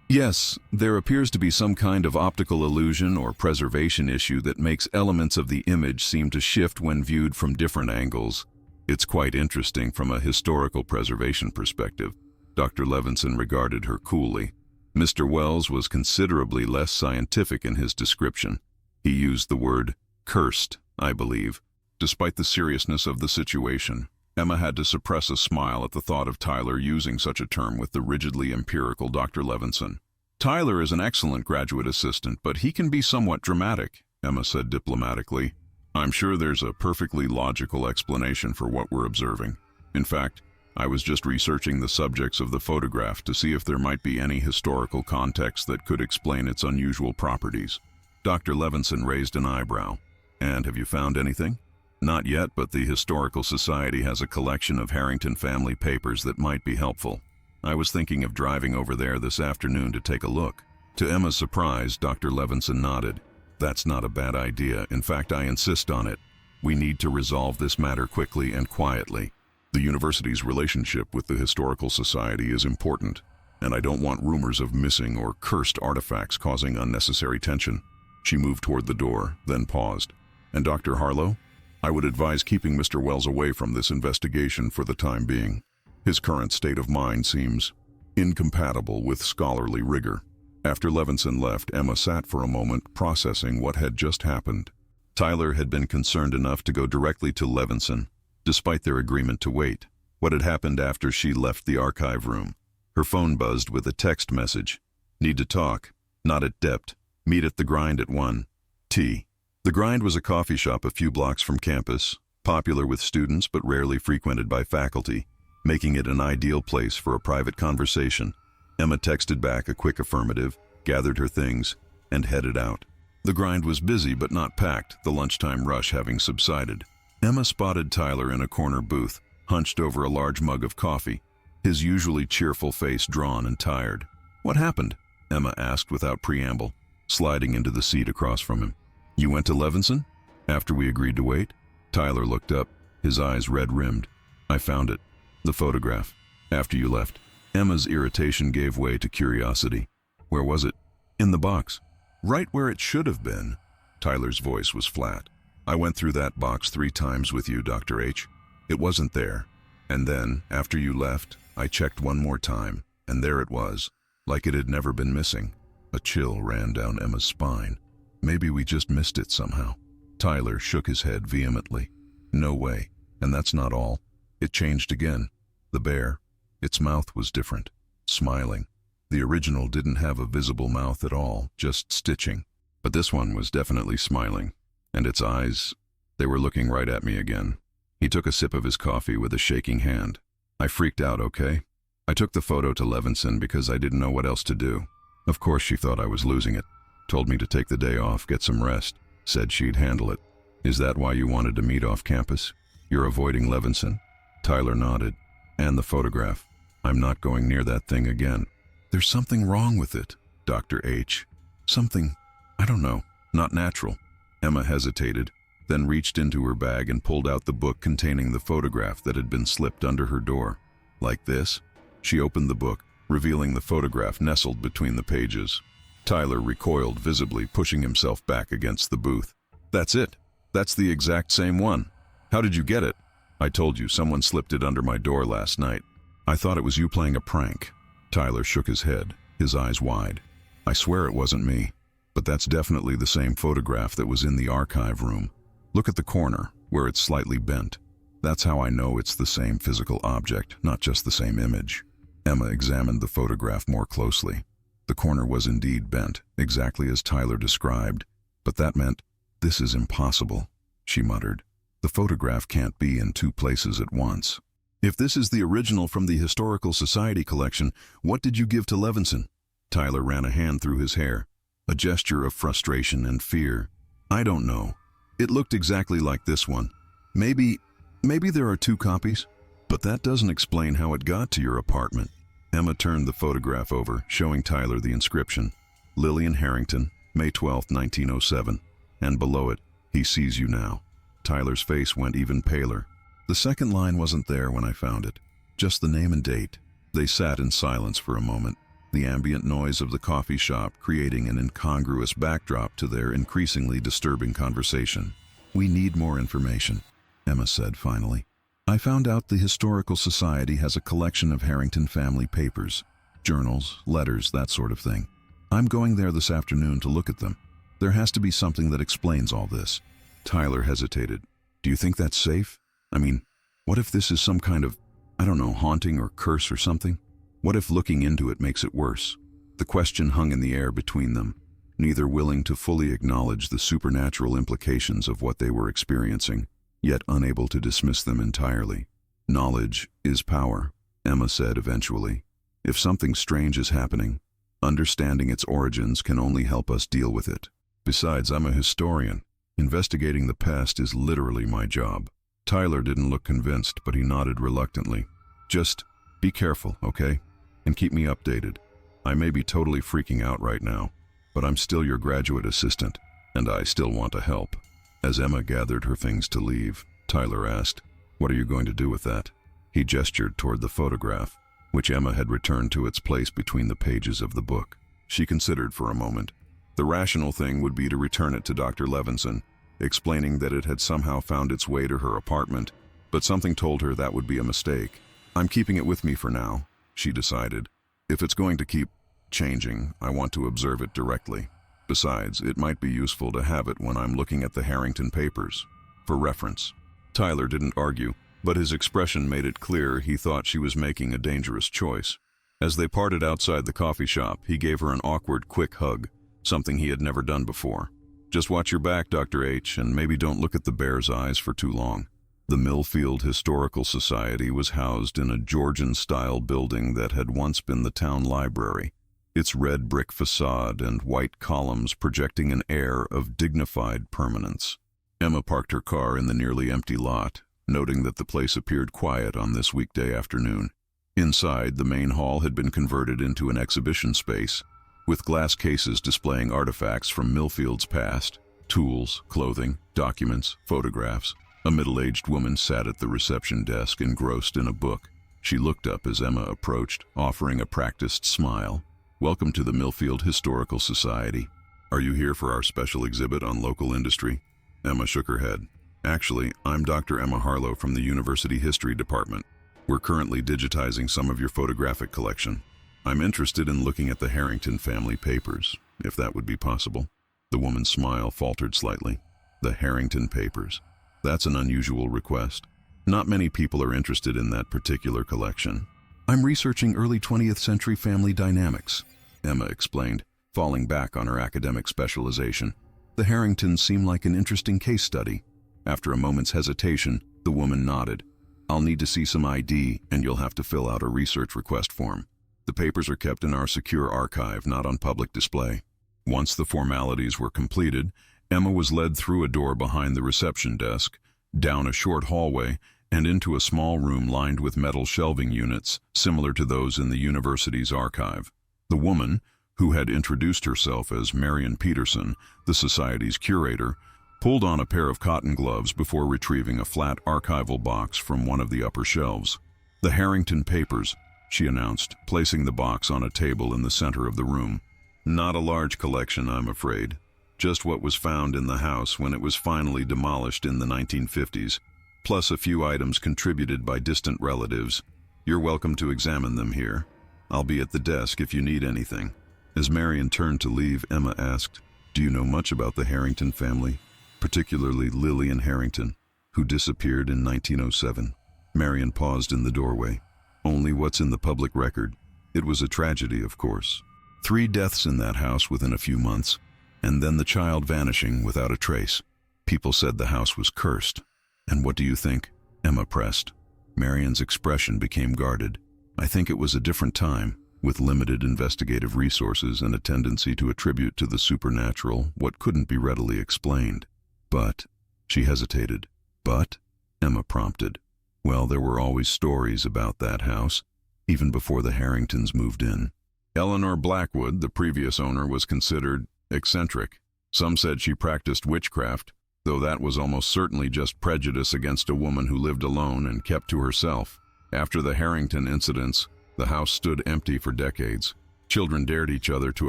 Yes, there appears to be some kind of optical illusion or preservation issue that makes elements of the image seem to shift when viewed from different angles. It's quite interesting from a historical preservation perspective. Dr. Levenson regarded her coolly. Mr. Wells was considerably less scientific in his description. He used the word cursed, I believe. Despite the seriousness of the situation, Emma had to suppress a smile at the thought of Tyler using such a term with the rigidly empirical Dr. Levenson. Tyler is an excellent graduate assistant, but he can be somewhat dramatic, Emma said diplomatically. I'm sure there's a perfectly logical explanation for what we're observing. In fact, I was just researching the subjects of the photograph to see if there might be any historical context that could explain its unusual properties. Dr. Levenson raised an eyebrow. And have you found anything? Not yet, but the Historical Society has a collection of Harrington family papers that might be helpful. I was thinking of driving over there this afternoon to take a look. To Emma's surprise, Dr. Levenson nodded. That's not a bad idea. In fact, I insist on it. We need to resolve this matter quickly and quietly. The university's relationship with the Historical Society is important, and I don't want rumors of missing or cursed artifacts causing unnecessary tension. She moved toward the door, then paused. And Dr. Harlow? I would advise keeping Mr. Wells away from this investigation for the time being. His current state of mind seems incompatible with scholarly rigor. After Levenson left, Emma sat for a moment, processing what had just happened. Tyler had been concerned enough to go directly to Levenson, despite their agreement to wait. What had happened after she left the archive room? Her phone buzzed with a text message. Need to talk. Not at Dept. Meet at the Grind at 1. T. The Grind was a coffee shop a few blocks from campus, popular with students but rarely frequented by faculty, making it an ideal place for a private conversation. Emma texted back a quick affirmative, gathered her things, and headed out. The Grind was busy but not packed, the lunchtime rush having subsided. Emma spotted Tyler in a corner booth, hunched over a large mug of coffee, his usually cheerful face drawn and tired. What happened? Emma asked without preamble, sliding into the seat across from him. You went to Levenson? After we agreed to wait? Tyler looked up, his eyes red-rimmed. I found it. The photograph. After you left. Emma's irritation gave way to curiosity. Where was it? In the box. Right where it should have been. Tyler's voice was flat. I went through that box 3 times with you, Dr. H. It wasn't there. And then, after you left, I checked one more time, and there it was, like it had never been missing. A chill ran down Emma's spine. Maybe we just missed it somehow. Tyler shook his head vehemently. No way. And that's not all. It changed again. The bear. Its mouth was different. Smiling. The original didn't have a visible mouth at all, just stitching. But this one was definitely smiling. And its eyes, they were looking right at me again. He took a sip of his coffee with a shaking hand. I freaked out, okay? I took the photo to Levenson because I didn't know what else to do. Of course she thought I was losing it. Told me to take the day off, get some rest. Said she'd handle it. Is that why you wanted to meet off campus? You're avoiding Levenson? Tyler nodded. And the photograph. I'm not going near that thing again. There's something wrong with it, Dr. H. Something, I don't know, not natural. Emma hesitated, then reached into her bag and pulled out the book containing the photograph that had been slipped under her door. Like this? She opened the book, revealing the photograph nestled between the pages. Tyler recoiled visibly, pushing himself back against the booth. That's it. That's the exact same one. How did you get it? I told you, someone slipped it under my door last night. I thought it was you playing a prank. Tyler shook his head, his eyes wide. I swear it wasn't me. But that's definitely the same photograph that was in the archive room. Look at the corner, where it's slightly bent. That's how I know it's the same physical object, not just the same image. Emma examined the photograph more closely. The corner was indeed bent, exactly as Tyler described. But that meant, this is impossible, she muttered. The photograph can't be in two places at once. If this is the original from the Historical Society collection, what did you give to Levenson? Tyler ran a hand through his hair, a gesture of frustration and fear. I don't know. It looked exactly like this one. Maybe there are two copies? But that doesn't explain how it got to your apartment. Emma turned the photograph over, showing Tyler the inscription. Lillian Harrington, May 12, 1907. And below it, he sees you now. Tyler's face went even paler. The second line wasn't there when I found it. Just the name and date. They sat in silence for a moment, the ambient noise of the coffee shop creating an incongruous backdrop to their increasingly disturbing conversation. We need more information, Emma said finally. I found out the Historical Society has a collection of Harrington family papers, journals, letters, that sort of thing. I'm going there this afternoon to look at them. There has to be something that explains all this. Tyler hesitated. Do you think that's safe? I mean, what if this is some kind of, haunting or curse or something? What if looking into it makes it worse? The question hung in the air between them, neither willing to fully acknowledge the supernatural implications of what they were experiencing, yet unable to dismiss them entirely. Knowledge is power, Emma said eventually. If something strange is happening, understanding its origins can only help us deal with it. Besides, I'm a historian. Investigating the past is literally my job. Tyler didn't look convinced, but he nodded reluctantly. Just be careful, okay? And keep me updated. I may be totally freaking out right now, but I'm still your graduate assistant, and I still want to help. As Emma gathered her things to leave, Tyler asked, What are you going to do with that? He gestured toward the photograph, which Emma had returned to its place between the pages of the book. She considered for a moment. The rational thing would be to return it to Dr. Levenson, explaining that it had somehow found its way to her apartment, but something told her that would be a mistake. I'm keeping it with me for now, she decided. If it's going to keep changing, I want to observe it directly. Besides, it might be useful to have it when I'm looking at the Harrington papers, for reference. Tyler didn't argue, but his expression made it clear he thought she was making a dangerous choice. As they parted outside the coffee shop, he gave her an awkward, quick hug, something he had never done before. Just watch your back, Dr. H, and maybe don't look at the bear's eyes for too long. The Millfield Historical Society was housed in a Georgian-style building that had once been the town library, its red brick facade and white columns projecting an air of dignified permanence. Emma parked her car in the nearly empty lot, noting that the place appeared quiet on this weekday afternoon. Inside, the main hall had been converted into an exhibition space, with glass cases displaying artifacts from Millfield's past, tools, clothing, documents, photographs. A middle-aged woman sat at the reception desk engrossed in a book. She looked up as Emma approached, offering a practiced smile. Welcome to the Millfield Historical Society. Are you here for our special exhibit on local industry? Emma shook her head. Actually, I'm Dr. Emma Harlow from the University History Department. We're currently digitizing some of your photographic collection. I'm interested in looking at the Harrington family papers, if that would be possible. The woman's smile faltered slightly. The Harrington papers. That's an unusual request. Not many people are interested in that particular collection. I'm researching early 20th century family dynamics, Emma explained, falling back on her academic specialization. The Harringtons seem like an interesting case study. After a moment's hesitation, the woman nodded. I'll need to see some ID, and you'll have to fill out a research request form. The papers are kept in our secure archive, not on public display. Once the formalities were completed, Emma was led through a door behind the reception desk, down a short hallway, and into a small room lined with metal shelving units similar to those in the university's archive. The woman, who had introduced herself as Marion Peterson, the society's curator, pulled on a pair of cotton gloves before retrieving a flat archival box from one of the upper shelves. The Harrington papers, she announced, placing the box on a table in the center of the room. Not a large collection, I'm afraid. Just what was found in the house when it was finally demolished in the 1950s, plus a few items contributed by distant relatives. You're welcome to examine them here. I'll be at the desk if you need anything. As Marion turned to leave, Emma asked, Do you know much about the Harrington family, particularly Lillian Harrington, who disappeared in 1907? Marion paused in the doorway. Only what's in the public record. It was a tragedy, of course. 3 deaths in that house within a few months. And then the child vanishing without a trace. People said the house was cursed. "And what do you think?" Emma pressed. Marian's expression became guarded. "I think it was a different time, with limited investigative resources and a tendency to attribute to the supernatural what couldn't be readily explained. But," she hesitated. "But?" Emma prompted. "Well, there were always stories about that house, even before the Harringtons moved in. Eleanor Blackwood, the previous owner, was considered eccentric. Some said she practiced witchcraft, though that was almost certainly just prejudice against a woman who lived alone and kept to herself. After the Harrington incidents, the house stood empty for decades. Children dared each other to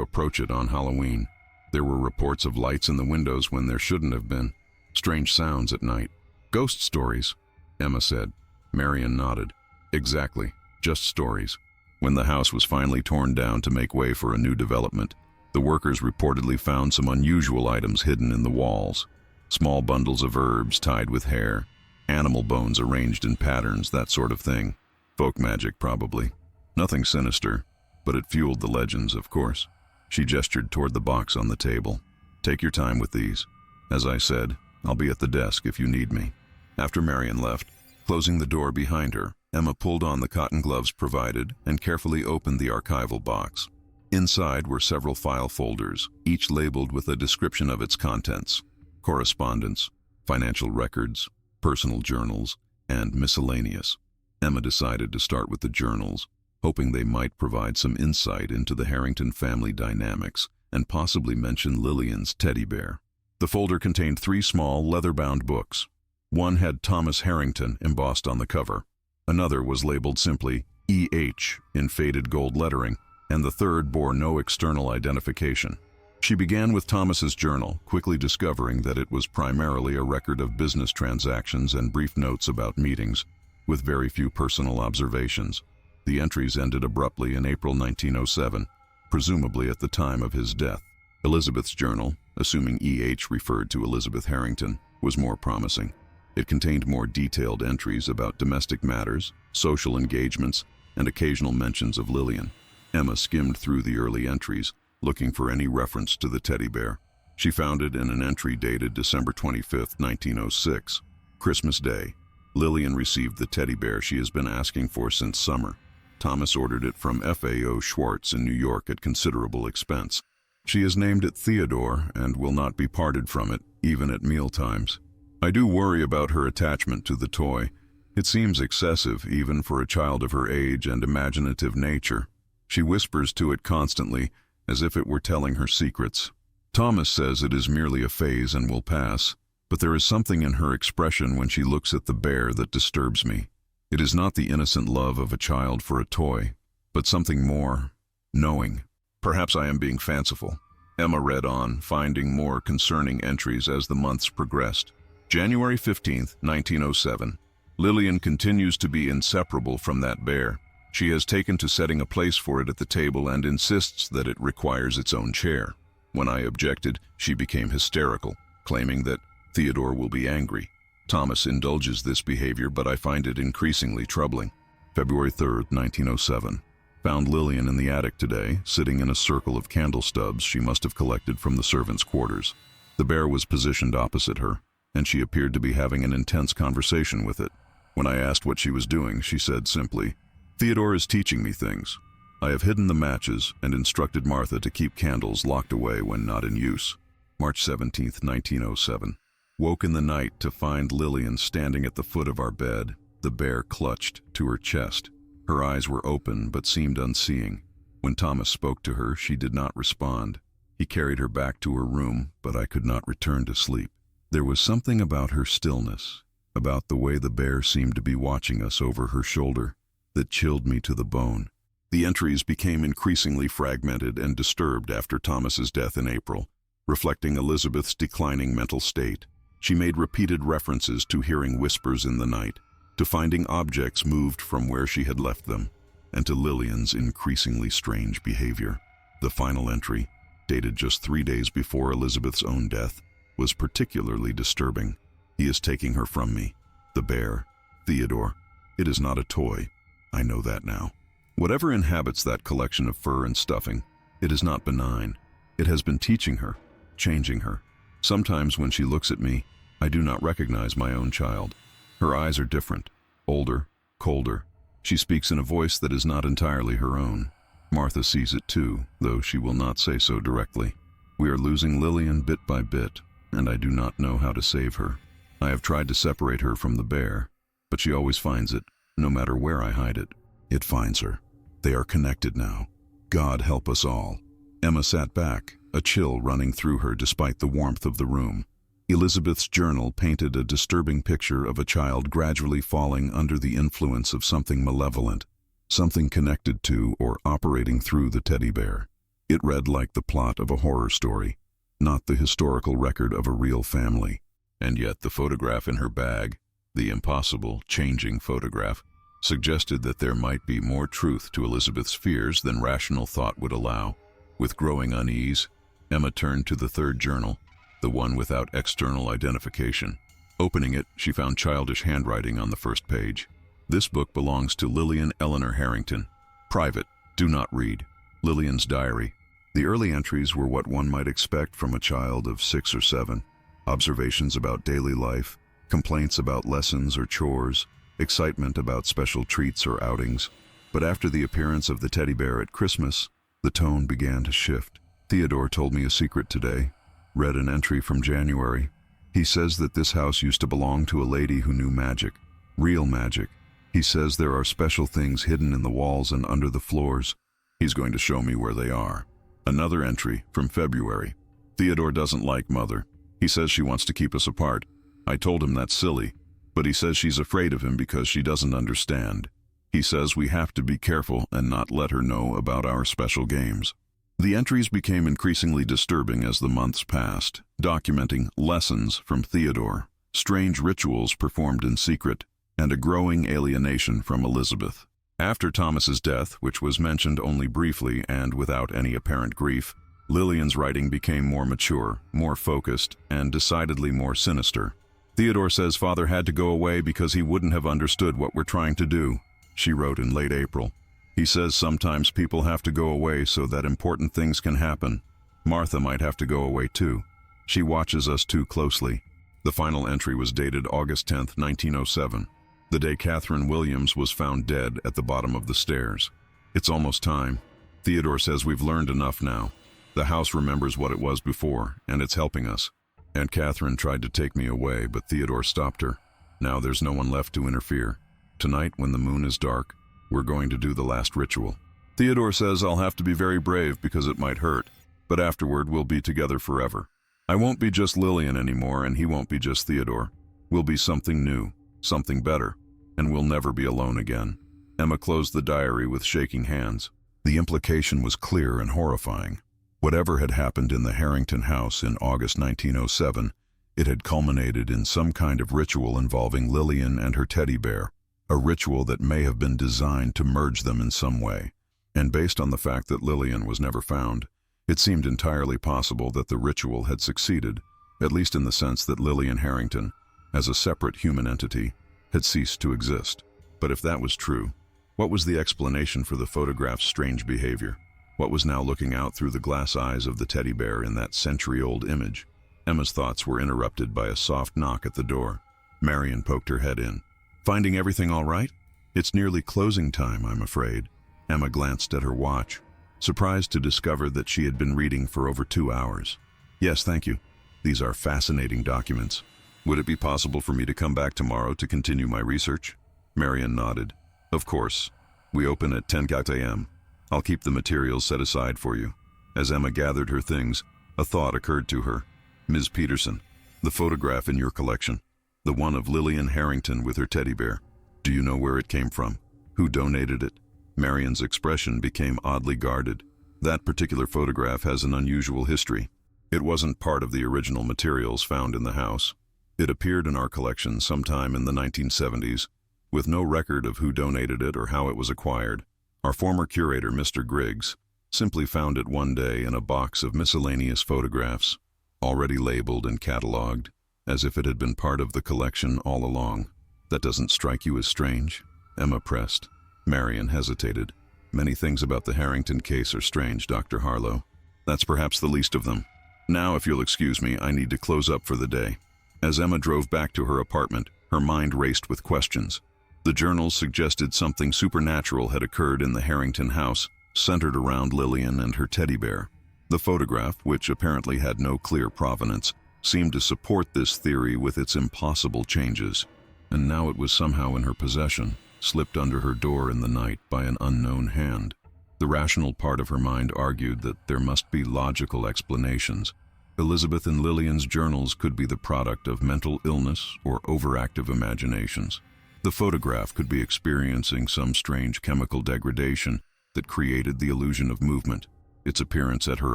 approach it on Halloween. There were reports of lights in the windows when there shouldn't have been. Strange sounds at night. Ghost stories," Emma said. Marian nodded. "Exactly, just stories." When the house was finally torn down to make way for a new development, the workers reportedly found some unusual items hidden in the walls. Small bundles of herbs tied with hair, animal bones arranged in patterns, that sort of thing. Folk magic, probably. Nothing sinister, but it fueled the legends, of course. She gestured toward the box on the table. "Take your time with these. As I said, I'll be at the desk if you need me." After Marian left, closing the door behind her, Emma pulled on the cotton gloves provided and carefully opened the archival box. Inside were several file folders, each labeled with a description of its contents: correspondence, financial records, personal journals, and miscellaneous. Emma decided to start with the journals, hoping they might provide some insight into the Harrington family dynamics and possibly mention Lillian's teddy bear. The folder contained 3 small, leather-bound books. One had Thomas Harrington embossed on the cover. Another was labeled simply E.H. in faded gold lettering, and the third bore no external identification. She began with Thomas's journal, quickly discovering that it was primarily a record of business transactions and brief notes about meetings, with very few personal observations. The entries ended abruptly in April 1907, presumably at the time of his death. Elizabeth's journal, assuming E.H. referred to Elizabeth Harrington, was more promising. It contained more detailed entries about domestic matters, social engagements, and occasional mentions of Lillian. Emma skimmed through the early entries, looking for any reference to the teddy bear. She found it in an entry dated December 25, 1906. Christmas Day. Lillian received the teddy bear she has been asking for since summer. Thomas ordered it from F.A.O. Schwartz in New York at considerable expense. She has named it Theodore and will not be parted from it, even at mealtimes. I do worry about her attachment to the toy. It seems excessive, even for a child of her age and imaginative nature. She whispers to it constantly, as if it were telling her secrets. Thomas says it is merely a phase and will pass, but there is something in her expression when she looks at the bear that disturbs me. It is not the innocent love of a child for a toy, but something more, knowing. Perhaps I am being fanciful. Emma read on, finding more concerning entries as the months progressed. January 15, 1907. Lillian continues to be inseparable from that bear. She has taken to setting a place for it at the table and insists that it requires its own chair. When I objected, she became hysterical, claiming that Theodore will be angry. Thomas indulges this behavior, but I find it increasingly troubling. February 3, 1907. Found Lillian in the attic today, sitting in a circle of candle stubs she must have collected from the servants' quarters. The bear was positioned opposite her, and she appeared to be having an intense conversation with it. When I asked what she was doing, she said simply, "Theodore is teaching me things. I have hidden the matches and instructed Martha to keep candles locked away when not in use." March 17, 1907. Woke in the night to find Lillian standing at the foot of our bed, the bear clutched to her chest. Her eyes were open but seemed unseeing. When Thomas spoke to her, she did not respond. He carried her back to her room, but I could not return to sleep. There was something about her stillness, about the way the bear seemed to be watching us over her shoulder, that chilled me to the bone. The entries became increasingly fragmented and disturbed after Thomas's death in April, reflecting Elizabeth's declining mental state. She made repeated references to hearing whispers in the night, to finding objects moved from where she had left them, and to Lillian's increasingly strange behavior. The final entry, dated just 3 days before Elizabeth's own death, was particularly disturbing. He is taking her from me. The bear, Theodore. It is not a toy. I know that now. Whatever inhabits that collection of fur and stuffing, it is not benign. It has been teaching her, changing her. Sometimes when she looks at me, I do not recognize my own child. Her eyes are different, older, colder. She speaks in a voice that is not entirely her own. Martha sees it too, though she will not say so directly. We are losing Lillian bit by bit, and I do not know how to save her. I have tried to separate her from the bear, but she always finds it, no matter where I hide it. It finds her. They are connected now. God help us all. Emma sat back, a chill running through her despite the warmth of the room. Elizabeth's journal painted a disturbing picture of a child gradually falling under the influence of something malevolent, something connected to or operating through the teddy bear. It read like the plot of a horror story, not the historical record of a real family. And yet the photograph in her bag, the impossible, changing photograph, suggested that there might be more truth to Elizabeth's fears than rational thought would allow. With growing unease, Emma turned to the third journal, the one without external identification. Opening it, she found childish handwriting on the first page. This book belongs to Lillian Eleanor Harrington. Private, do not read. Lillian's diary. The early entries were what one might expect from a child of 6 or 7. Observations about daily life, complaints about lessons or chores, excitement about special treats or outings. But after the appearance of the teddy bear at Christmas, the tone began to shift. Theodore told me a secret today. Read an entry from January. He says that this house used to belong to a lady who knew magic. Real magic. He says there are special things hidden in the walls and under the floors. He's going to show me where they are. Another entry from February. Theodore doesn't like Mother. He says she wants to keep us apart. I told him that's silly, but he says she's afraid of him because she doesn't understand. He says we have to be careful and not let her know about our special games. The entries became increasingly disturbing as the months passed, documenting lessons from Theodore, strange rituals performed in secret, and a growing alienation from Elizabeth. After Thomas's death, which was mentioned only briefly and without any apparent grief, Lillian's writing became more mature, more focused, and decidedly more sinister. Theodore says Father had to go away because he wouldn't have understood what we're trying to do, she wrote in late April. He says sometimes people have to go away so that important things can happen. Martha might have to go away too. She watches us too closely. The final entry was dated August 10, 1907, the day Catherine Williams was found dead at the bottom of the stairs. It's almost time. Theodore says we've learned enough now. The house remembers what it was before, and it's helping us. Aunt Catherine tried to take me away, but Theodore stopped her. Now there's no one left to interfere. Tonight, when the moon is dark, we're going to do the last ritual. Theodore says I'll have to be very brave because it might hurt, but afterward we'll be together forever. I won't be just Lillian anymore, and he won't be just Theodore. We'll be something new, something better, and we'll never be alone again. Emma closed the diary with shaking hands. The implication was clear and horrifying. Whatever had happened in the Harrington house in August 1907, it had culminated in some kind of ritual involving Lillian and her teddy bear, a ritual that may have been designed to merge them in some way. And based on the fact that Lillian was never found, it seemed entirely possible that the ritual had succeeded, at least in the sense that Lillian Harrington, as a separate human entity, had ceased to exist. But if that was true, what was the explanation for the photograph's strange behavior? What was now looking out through the glass eyes of the teddy bear in that century-old image? Emma's thoughts were interrupted by a soft knock at the door. Marion poked her head in. Finding everything all right? It's nearly closing time, I'm afraid. Emma glanced at her watch, surprised to discover that she had been reading for over 2 hours. Yes, thank you. These are fascinating documents. Would it be possible for me to come back tomorrow to continue my research? Marion nodded. Of course. We open at 10 a.m. I'll keep the materials set aside for you. As Emma gathered her things, a thought occurred to her. Ms. Peterson, the photograph in your collection, the one of Lillian Harrington with her teddy bear, do you know where it came from? Who donated it? Marion's expression became oddly guarded. That particular photograph has an unusual history. It wasn't part of the original materials found in the house. It appeared in our collection sometime in the 1970s, with no record of who donated it or how it was acquired. Our former curator, Mr. Griggs, simply found it one day in a box of miscellaneous photographs, already labeled and catalogued, as if it had been part of the collection all along. That doesn't strike you as strange? Emma pressed. Marion hesitated. Many things about the Harrington case are strange, Dr. Harlow. That's perhaps the least of them. Now, if you'll excuse me, I need to close up for the day. As Emma drove back to her apartment, Her mind raced with questions. The journals suggested something supernatural had occurred in the Harrington house, centered around Lillian and her teddy bear. The photograph, which apparently had no clear provenance, seemed to support this theory with its impossible changes. And now it was somehow in her possession, slipped under her door in the night by an unknown hand. The rational part of her mind argued that there must be logical explanations. Elizabeth and Lillian's journals could be the product of mental illness or overactive imaginations. The photograph could be experiencing some strange chemical degradation that created the illusion of movement. Its appearance at her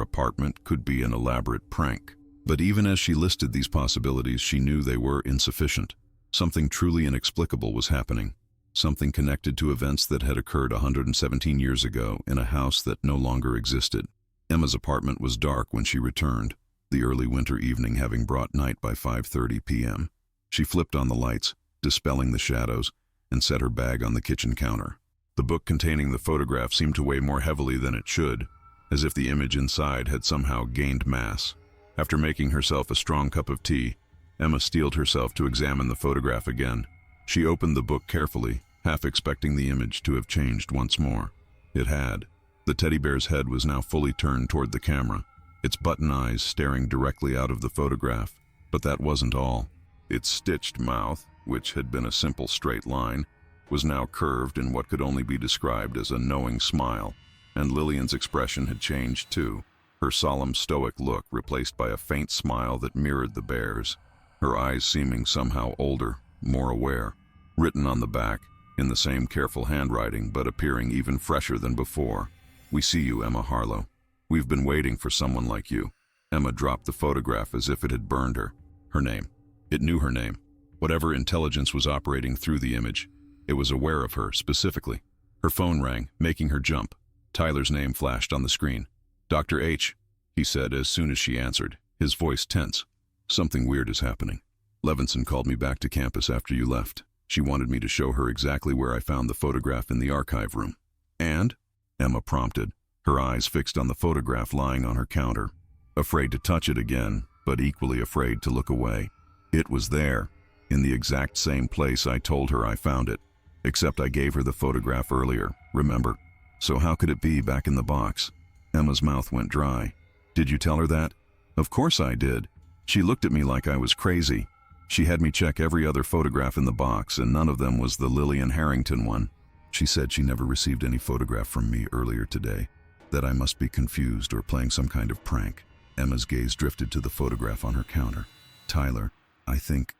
apartment could be an elaborate prank. But even as she listed these possibilities, she knew they were insufficient. Something truly inexplicable was happening. Something connected to events that had occurred 117 years ago in a house that no longer existed. Emma's apartment was dark when she returned, the early winter evening having brought night by 5:30 p.m. She flipped on the lights, dispelling the shadows, and set her bag on the kitchen counter. The book containing the photograph seemed to weigh more heavily than it should, as if the image inside had somehow gained mass. After making herself a strong cup of tea, Emma steeled herself to examine the photograph again. She opened the book carefully, half expecting the image to have changed once more. It had. The teddy bear's head was now fully turned toward the camera, its button eyes staring directly out of the photograph. But that wasn't all. Its stitched mouth, which had been a simple straight line, was now curved in what could only be described as a knowing smile, and Lillian's expression had changed too, her solemn stoic look replaced by a faint smile that mirrored the bear's, her eyes seeming somehow older, more aware. Written on the back, in the same careful handwriting but appearing even fresher than before, "We see you, Emma Harlow. We've been waiting for someone like you." Emma dropped the photograph as if it had burned her. Her name. It knew her name. Whatever intelligence was operating through the image, it was aware of her specifically. Her phone rang, making her jump. Tyler's name flashed on the screen. "Dr. H," he said as soon as she answered, his voice tense. "Something weird is happening. Levenson called me back to campus after you left. She wanted me to show her exactly where I found the photograph in the archive room." "And?" Emma prompted, her eyes fixed on the photograph lying on her counter, afraid to touch it again, but equally afraid to look away. It was there, in the exact same place I told her I found it, except I gave her the photograph earlier, remember? So how could it be back in the box? Emma's mouth went dry. "Did you tell her that?" "Of course I did. She looked at me like I was crazy. She had me check every other photograph in the box, and none of them was the Lillian Harrington one. She said she never received any photograph from me earlier today, that I must be confused or playing some kind of prank." Emma's gaze drifted to the photograph on her counter. "Tyler, I think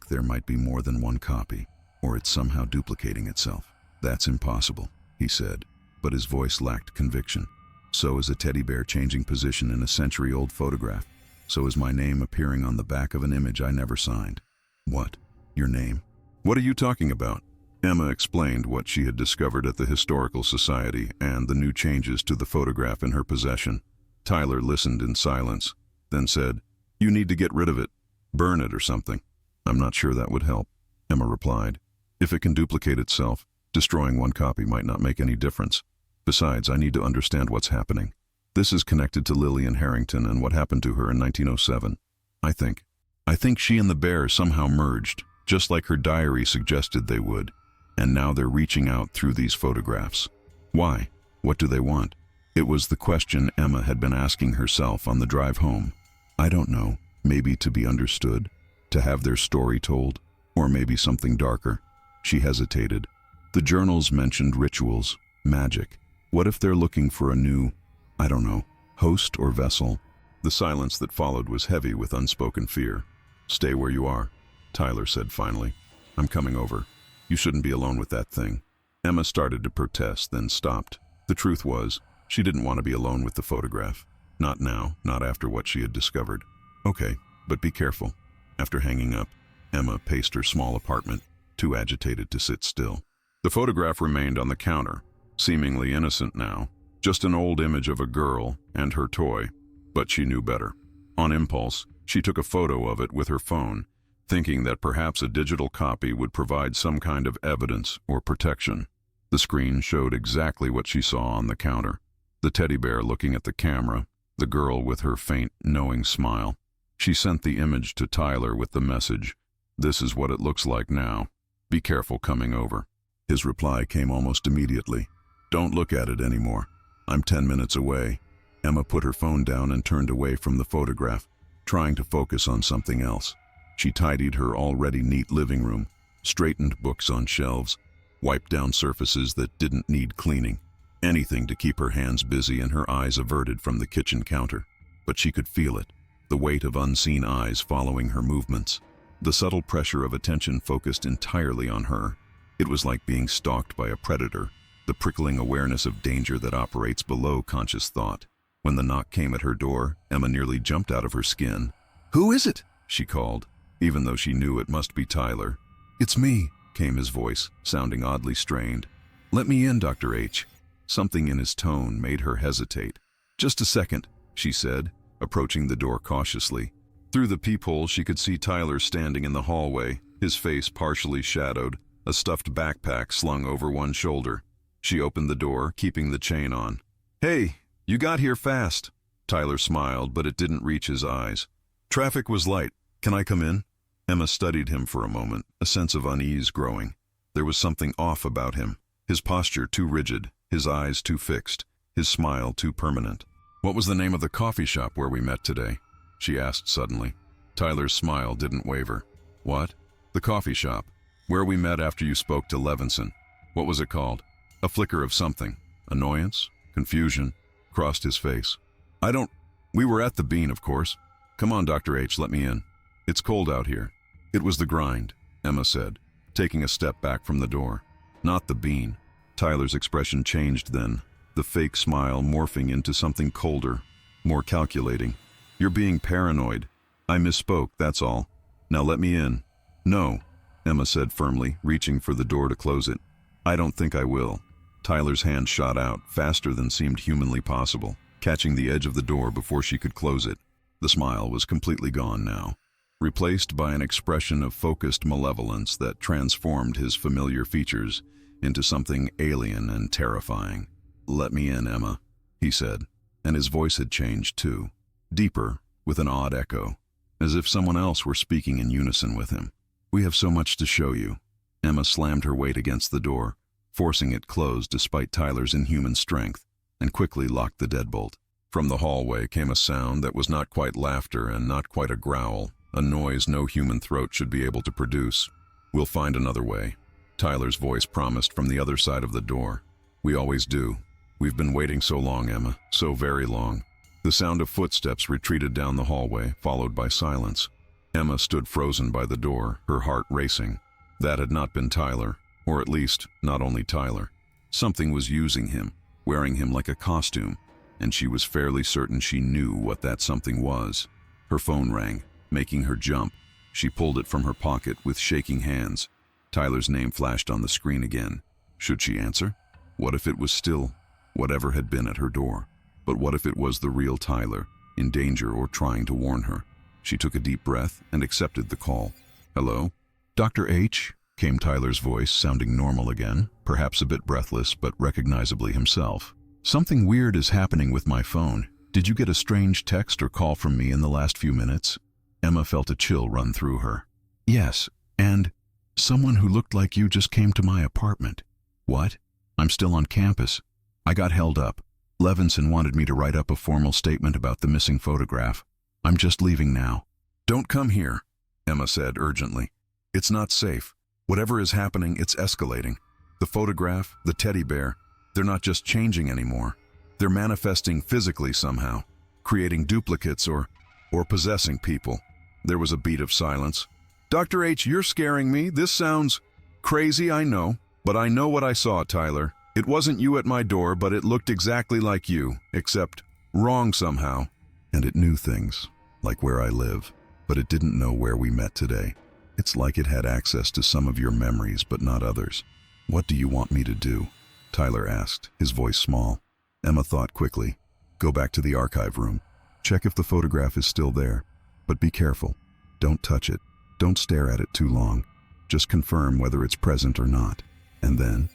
there might be more than one copy, or it's somehow duplicating itself." "That's impossible," he said, but his voice lacked conviction. "So is a teddy bear changing position in a century-old photograph. So is my name appearing on the back of an image I never signed." "What? Your name?" "What are you talking about?" Emma explained what she had discovered at the Historical Society and the new changes to the photograph in her possession. Tyler listened in silence, then said, "You need to get rid of it. Burn it or something." "I'm not sure that would help," Emma replied. "If it can duplicate itself, destroying one copy might not make any difference. Besides, I need to understand what's happening. This is connected to Lillian Harrington and what happened to her in 1907. I think she and the bear somehow merged, just like her diary suggested they would. And now they're reaching out through these photographs. Why? What do they want?" It was the question Emma had been asking herself on the drive home. "I don't know. Maybe to be understood, to have their story told, or maybe something darker." She hesitated. The journals mentioned rituals, magic. What if they're looking for a new, I don't know, host or vessel? The silence that followed was heavy with unspoken fear. "Stay where you are," Tyler said finally. "I'm coming over. You shouldn't be alone with that thing." Emma started to protest, then stopped. The truth was, she didn't want to be alone with the photograph. Not now, not after what she had discovered. "Okay, but be careful." After hanging up, Emma paced her small apartment, too agitated to sit still. The photograph remained on the counter, seemingly innocent now, just an old image of a girl and her toy, but she knew better. On impulse, she took a photo of it with her phone, thinking that perhaps a digital copy would provide some kind of evidence or protection. The screen showed exactly what she saw on the counter. The teddy bear looking at the camera, the girl with her faint, knowing smile. She sent the image to Tyler with the message, This is what it looks like now. Be careful coming over. His reply came almost immediately. Don't look at it anymore. I'm 10 minutes away. Emma put her phone down and turned away from the photograph, trying to focus on something else. She tidied her already neat living room, straightened books on shelves, wiped down surfaces that didn't need cleaning. Anything to keep her hands busy and her eyes averted from the kitchen counter. But she could feel it, the weight of unseen eyes following her movements. The subtle pressure of attention focused entirely on her. It was like being stalked by a predator, the prickling awareness of danger that operates below conscious thought. When the knock came at her door, Emma nearly jumped out of her skin. "Who is it?" she called, even though she knew it must be Tyler. "It's me," came his voice, sounding oddly strained. "Let me in, Dr. H." Something in his tone made her hesitate. "Just a second," she said, approaching the door cautiously. Through the peephole, she could see Tyler standing in the hallway, his face partially shadowed, a stuffed backpack slung over one shoulder. She opened the door, keeping the chain on. "Hey, you got here fast." Tyler smiled, but it didn't reach his eyes. "Traffic was light. Can I come in?" Emma studied him for a moment, a sense of unease growing. There was something off about him, his posture too rigid, his eyes too fixed, his smile too permanent. "What was the name of the coffee shop where we met today?" she asked suddenly. Tyler's smile didn't waver. "What?" "The coffee shop. Where we met after you spoke to Levenson. What was it called?" A flicker of something, annoyance, confusion, crossed his face. We were at the Bean, of course. Come on, Dr. H, let me in. It's cold out here." "It was the Grind," Emma said, taking a step back from the door. "Not the Bean." Tyler's expression changed then, the fake smile morphing into something colder, more calculating. "You're being paranoid. I misspoke, that's all. Now let me in." "No," Emma said firmly, reaching for the door to close it. "I don't think I will." Tyler's hand shot out, faster than seemed humanly possible, catching the edge of the door before she could close it. The smile was completely gone now, replaced by an expression of focused malevolence that transformed his familiar features into something alien and terrifying. "Let me in, Emma," he said, and his voice had changed too, deeper, with an odd echo, as if someone else were speaking in unison with him. "We have so much to show you." Emma slammed her weight against the door, forcing it closed despite Tyler's inhuman strength, and quickly locked the deadbolt. From the hallway came a sound that was not quite laughter and not quite a growl, a noise no human throat should be able to produce. "We'll find another way," Tyler's voice promised from the other side of the door. "We always do. We've been waiting so long, Emma, so very long." The sound of footsteps retreated down the hallway, followed by silence. Emma stood frozen by the door, her heart racing. That had not been Tyler, or at least, not only Tyler. Something was using him, wearing him like a costume, and she was fairly certain she knew what that something was. Her phone rang, making her jump. She pulled it from her pocket with shaking hands. Tyler's name flashed on the screen again. Should she answer? What if it was still whatever had been at her door? But what if it was the real Tyler, in danger or trying to warn her? She took a deep breath and accepted the call. "Hello?" "Dr. H?" came Tyler's voice, sounding normal again, perhaps a bit breathless, but recognizably himself. "Something weird is happening with my phone. Did you get a strange text or call from me in the last few minutes?" Emma felt a chill run through her. "Yes, and someone who looked like you just came to my apartment." "What?" "I'm still on campus. I got held up. Levenson wanted me to write up a formal statement about the missing photograph. I'm just leaving now." "Don't come here," Emma said urgently. "It's not safe. Whatever is happening, it's escalating. The photograph, the teddy bear, they're not just changing anymore. They're manifesting physically somehow, creating duplicates or possessing people." There was a beat of silence. "Dr. H, you're scaring me. This sounds crazy, I know. But I know what I saw, Tyler. It wasn't you at my door, but it looked exactly like you, except wrong somehow. And it knew things, like where I live, but it didn't know where we met today. It's like it had access to some of your memories, but not others." "What do you want me to do?" Tyler asked, his voice small. Emma thought quickly. "Go back to the archive room. Check if the photograph is still there. But be careful. Don't touch it. Don't stare at it too long. Just confirm whether it's present or not. And then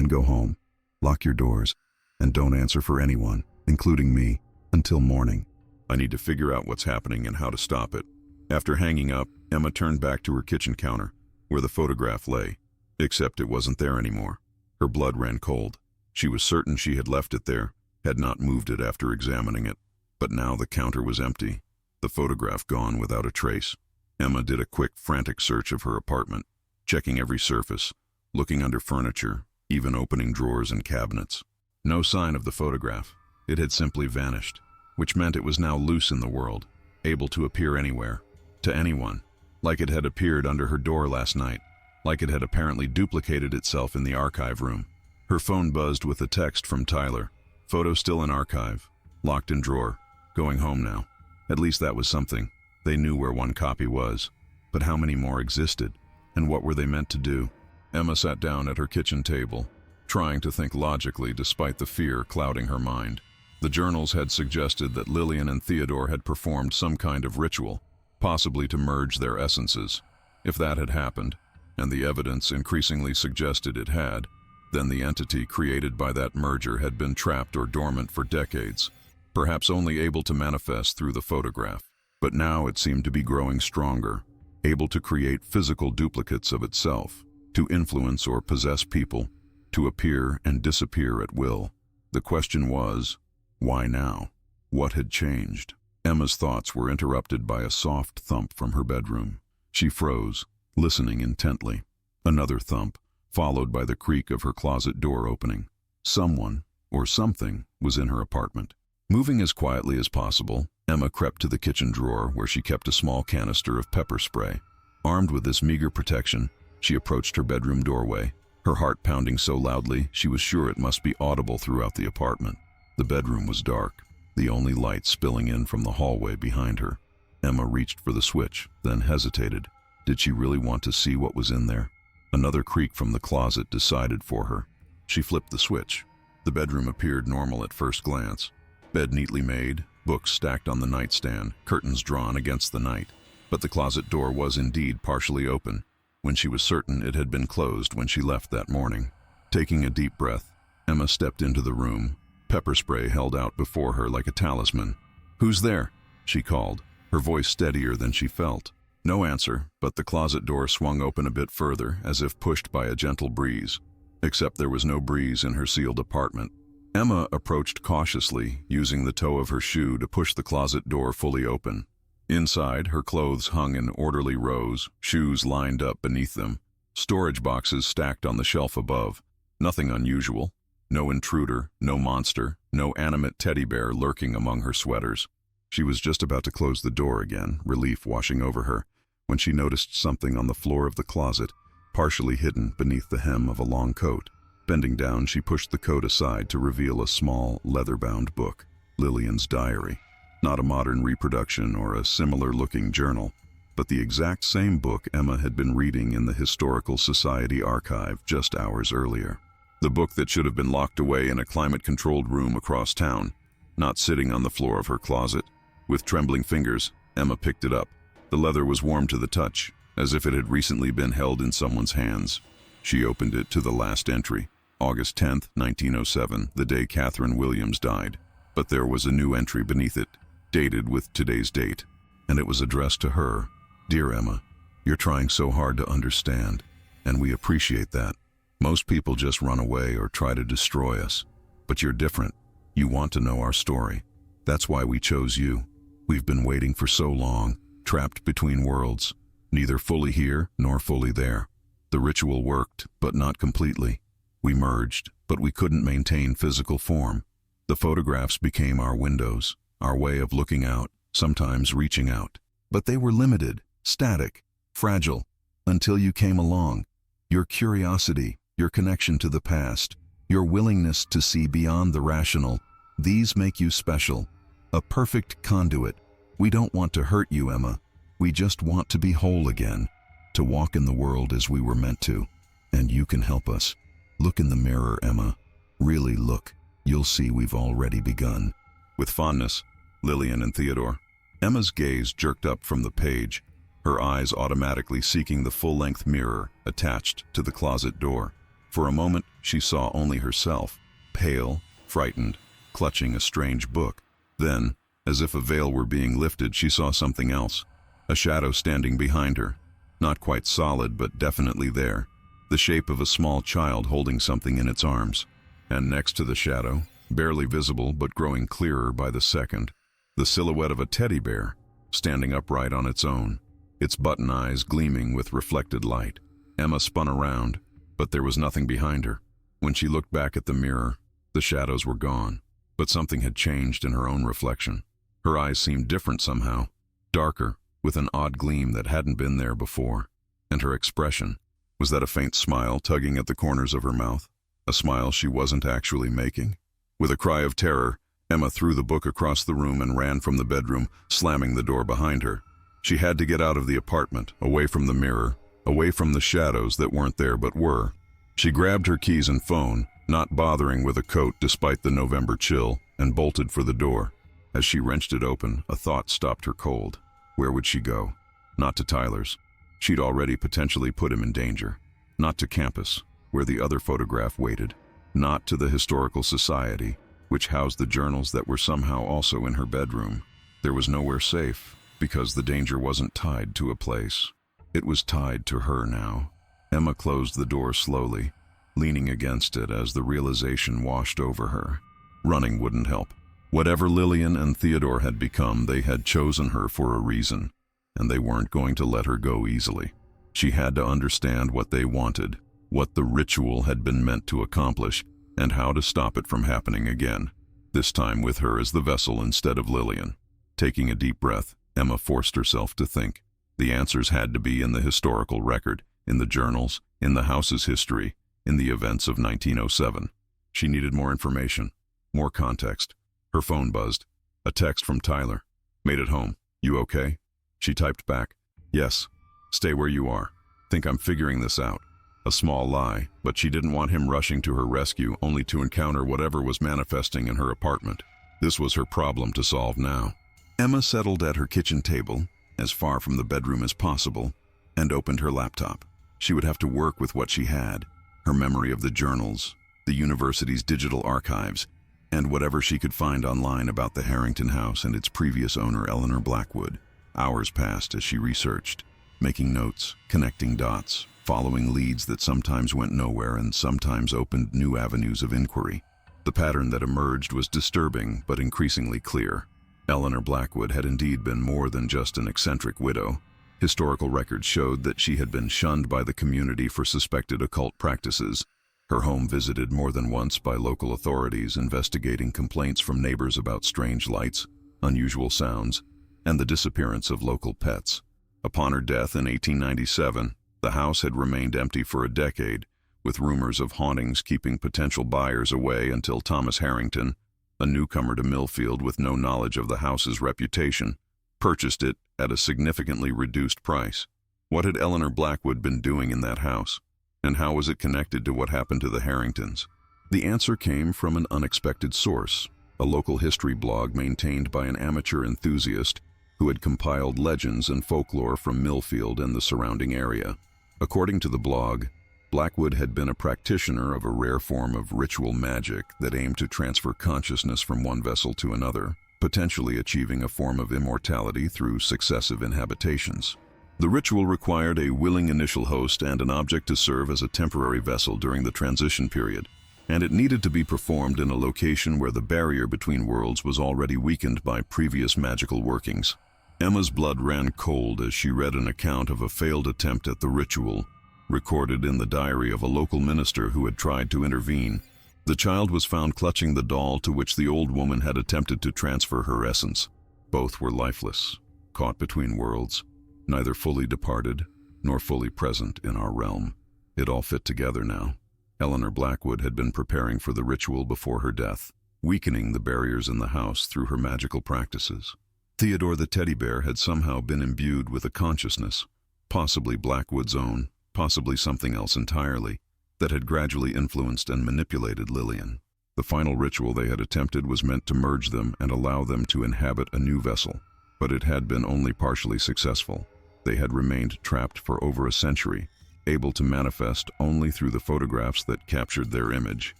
go home. Lock your doors. And don't answer for anyone, including me, until morning." I need to figure out what's happening and how to stop it. After hanging up, Emma turned back to her kitchen counter, where the photograph lay, except it wasn't there anymore. Her blood ran cold. She was certain she had left it there, had not moved it after examining it. But now the counter was empty, the photograph gone without a trace. Emma did a quick, frantic search of her apartment, checking every surface, looking under furniture, even opening drawers and cabinets. No sign of the photograph. It had simply vanished, which meant it was now loose in the world, able to appear anywhere, to anyone, like it had appeared under her door last night, like it had apparently duplicated itself in the archive room. Her phone buzzed with a text from Tyler. Photo still in archive, locked in drawer, going home now. At least that was something. They knew where one copy was. But how many more existed? And what were they meant to do? Emma sat down at her kitchen table, trying to think logically despite the fear clouding her mind. The journals had suggested that Lillian and Theodore had performed some kind of ritual, possibly to merge their essences. If that had happened, and the evidence increasingly suggested it had, then the entity created by that merger had been trapped or dormant for decades, perhaps only able to manifest through the photograph. But now it seemed to be growing stronger, able to create physical duplicates of itself, to influence or possess people, to appear and disappear at will. The question was, why now? What had changed? Emma's thoughts were interrupted by a soft thump from her bedroom. She froze, listening intently. Another thump, followed by the creak of her closet door opening. Someone, or something, was in her apartment. Moving as quietly as possible, Emma crept to the kitchen drawer where she kept a small canister of pepper spray. Armed with this meager protection, she approached her bedroom doorway, her heart pounding so loudly she was sure it must be audible throughout the apartment. The bedroom was dark, the only light spilling in from the hallway behind her. Emma reached for the switch, then hesitated. Did she really want to see what was in there? Another creak from the closet decided for her. She flipped the switch. The bedroom appeared normal at first glance. Bed neatly made, books stacked on the nightstand, curtains drawn against the night. But the closet door was indeed partially open, when she was certain it had been closed when she left that morning. Taking a deep breath, Emma stepped into the room, pepper spray held out before her like a talisman. "Who's there?" she called, her voice steadier than she felt. No answer, but the closet door swung open a bit further, as if pushed by a gentle breeze. Except there was no breeze in her sealed apartment. Emma approached cautiously, using the toe of her shoe to push the closet door fully open. Inside, her clothes hung in orderly rows, shoes lined up beneath them, storage boxes stacked on the shelf above. Nothing unusual. No intruder, no monster, no animate teddy bear lurking among her sweaters. She was just about to close the door again, relief washing over her, when she noticed something on the floor of the closet, partially hidden beneath the hem of a long coat. Bending down, she pushed the coat aside to reveal a small, leather-bound book, Lillian's diary. Not a modern reproduction or a similar-looking journal, but the exact same book Emma had been reading in the Historical Society archive just hours earlier. The book that should have been locked away in a climate-controlled room across town, not sitting on the floor of her closet. With trembling fingers, Emma picked it up. The leather was warm to the touch, as if it had recently been held in someone's hands. She opened it to the last entry, August 10th, 1907, the day Catherine Williams died. But there was a new entry beneath it, dated with today's date, and it was addressed to her. "Dear Emma, you're trying so hard to understand, and we appreciate that. Most people just run away or try to destroy us, but you're different. You want to know our story. That's why we chose you. We've been waiting for so long, trapped between worlds, neither fully here nor fully there. The ritual worked, but not completely. We merged, but we couldn't maintain physical form. The photographs became our windows, our way of looking out, sometimes reaching out. But they were limited, static, fragile, until you came along. Your curiosity, your connection to the past, your willingness to see beyond the rational, these make you special. A perfect conduit. We don't want to hurt you, Emma. We just want to be whole again, to walk in the world as we were meant to. And you can help us. Look in the mirror, Emma. Really look. You'll see we've already begun." With fondness, Lillian and Theodore. Emma's gaze jerked up from the page, her eyes automatically seeking the full-length mirror attached to the closet door. For a moment, she saw only herself, pale, frightened, clutching a strange book. Then, as if a veil were being lifted, she saw something else. A shadow standing behind her. Not quite solid, but definitely there. The shape of a small child holding something in its arms. And next to the shadow, barely visible but growing clearer by the second, the silhouette of a teddy bear, standing upright on its own, its button eyes gleaming with reflected light. Emma spun around, but there was nothing behind her. When she looked back at the mirror, the shadows were gone, but something had changed in her own reflection. Her eyes seemed different somehow, darker, with an odd gleam that hadn't been there before. And her expression, was that a faint smile tugging at the corners of her mouth? A smile she wasn't actually making? With a cry of terror, Emma threw the book across the room and ran from the bedroom, slamming the door behind her. She had to get out of the apartment, away from the mirror, away from the shadows that weren't there but were. She grabbed her keys and phone, not bothering with a coat despite the November chill, and bolted for the door. As she wrenched it open, a thought stopped her cold. Where would she go? Not to Tyler's. She'd already potentially put him in danger. Not to campus, where the other photograph waited. Not to the Historical Society, which housed the journals that were somehow also in her bedroom. There was nowhere safe, because the danger wasn't tied to a place. It was tied to her now. Emma closed the door slowly, leaning against it as the realization washed over her. Running wouldn't help. Whatever Lillian and Theodore had become, they had chosen her for a reason, and they weren't going to let her go easily. She had to understand what they wanted, what the ritual had been meant to accomplish, and how to stop it from happening again, this time with her as the vessel instead of Lillian. Taking a deep breath, Emma forced herself to think. The answers had to be in the historical record, in the journals, in the house's history, in the events of 1907. She needed more information, more context. Her phone buzzed. A text from Tyler. Made it home. You okay? She typed back. Yes. Stay where you are. Think I'm figuring this out. A small lie, but she didn't want him rushing to her rescue only to encounter whatever was manifesting in her apartment. This was her problem to solve now. Emma settled at her kitchen table, as far from the bedroom as possible, and opened her laptop. She would have to work with what she had, her memory of the journals, the university's digital archives, and whatever she could find online about the Harrington house and its previous owner, Eleanor Blackwood. Hours passed as she researched, making notes, connecting dots, following leads that sometimes went nowhere and sometimes opened new avenues of inquiry. The pattern that emerged was disturbing but increasingly clear. Eleanor Blackwood had indeed been more than just an eccentric widow. Historical records showed that she had been shunned by the community for suspected occult practices. Her home visited more than once by local authorities investigating complaints from neighbors about strange lights, unusual sounds, and the disappearance of local pets. Upon her death in 1897, the house had remained empty for a decade, with rumors of hauntings keeping potential buyers away until Thomas Harrington, a newcomer to Millfield with no knowledge of the house's reputation, purchased it at a significantly reduced price. What had Eleanor Blackwood been doing in that house? And how was it connected to what happened to the Harringtons? The answer came from an unexpected source, a local history blog maintained by an amateur enthusiast who had compiled legends and folklore from Millfield and the surrounding area. According to the blog, Blackwood had been a practitioner of a rare form of ritual magic that aimed to transfer consciousness from one vessel to another, potentially achieving a form of immortality through successive inhabitations. The ritual required a willing initial host and an object to serve as a temporary vessel during the transition period, and it needed to be performed in a location where the barrier between worlds was already weakened by previous magical workings. Emma's blood ran cold as she read an account of a failed attempt at the ritual, recorded in the diary of a local minister who had tried to intervene. The child was found clutching the doll to which the old woman had attempted to transfer her essence. Both were lifeless, caught between worlds, neither fully departed nor fully present in our realm. It all fit together now. Eleanor Blackwood had been preparing for the ritual before her death, weakening the barriers in the house through her magical practices. Theodore the teddy bear had somehow been imbued with a consciousness, possibly Blackwood's own, possibly something else entirely, that had gradually influenced and manipulated Lillian. The final ritual they had attempted was meant to merge them and allow them to inhabit a new vessel, but it had been only partially successful. They had remained trapped for over a century, able to manifest only through the photographs that captured their image,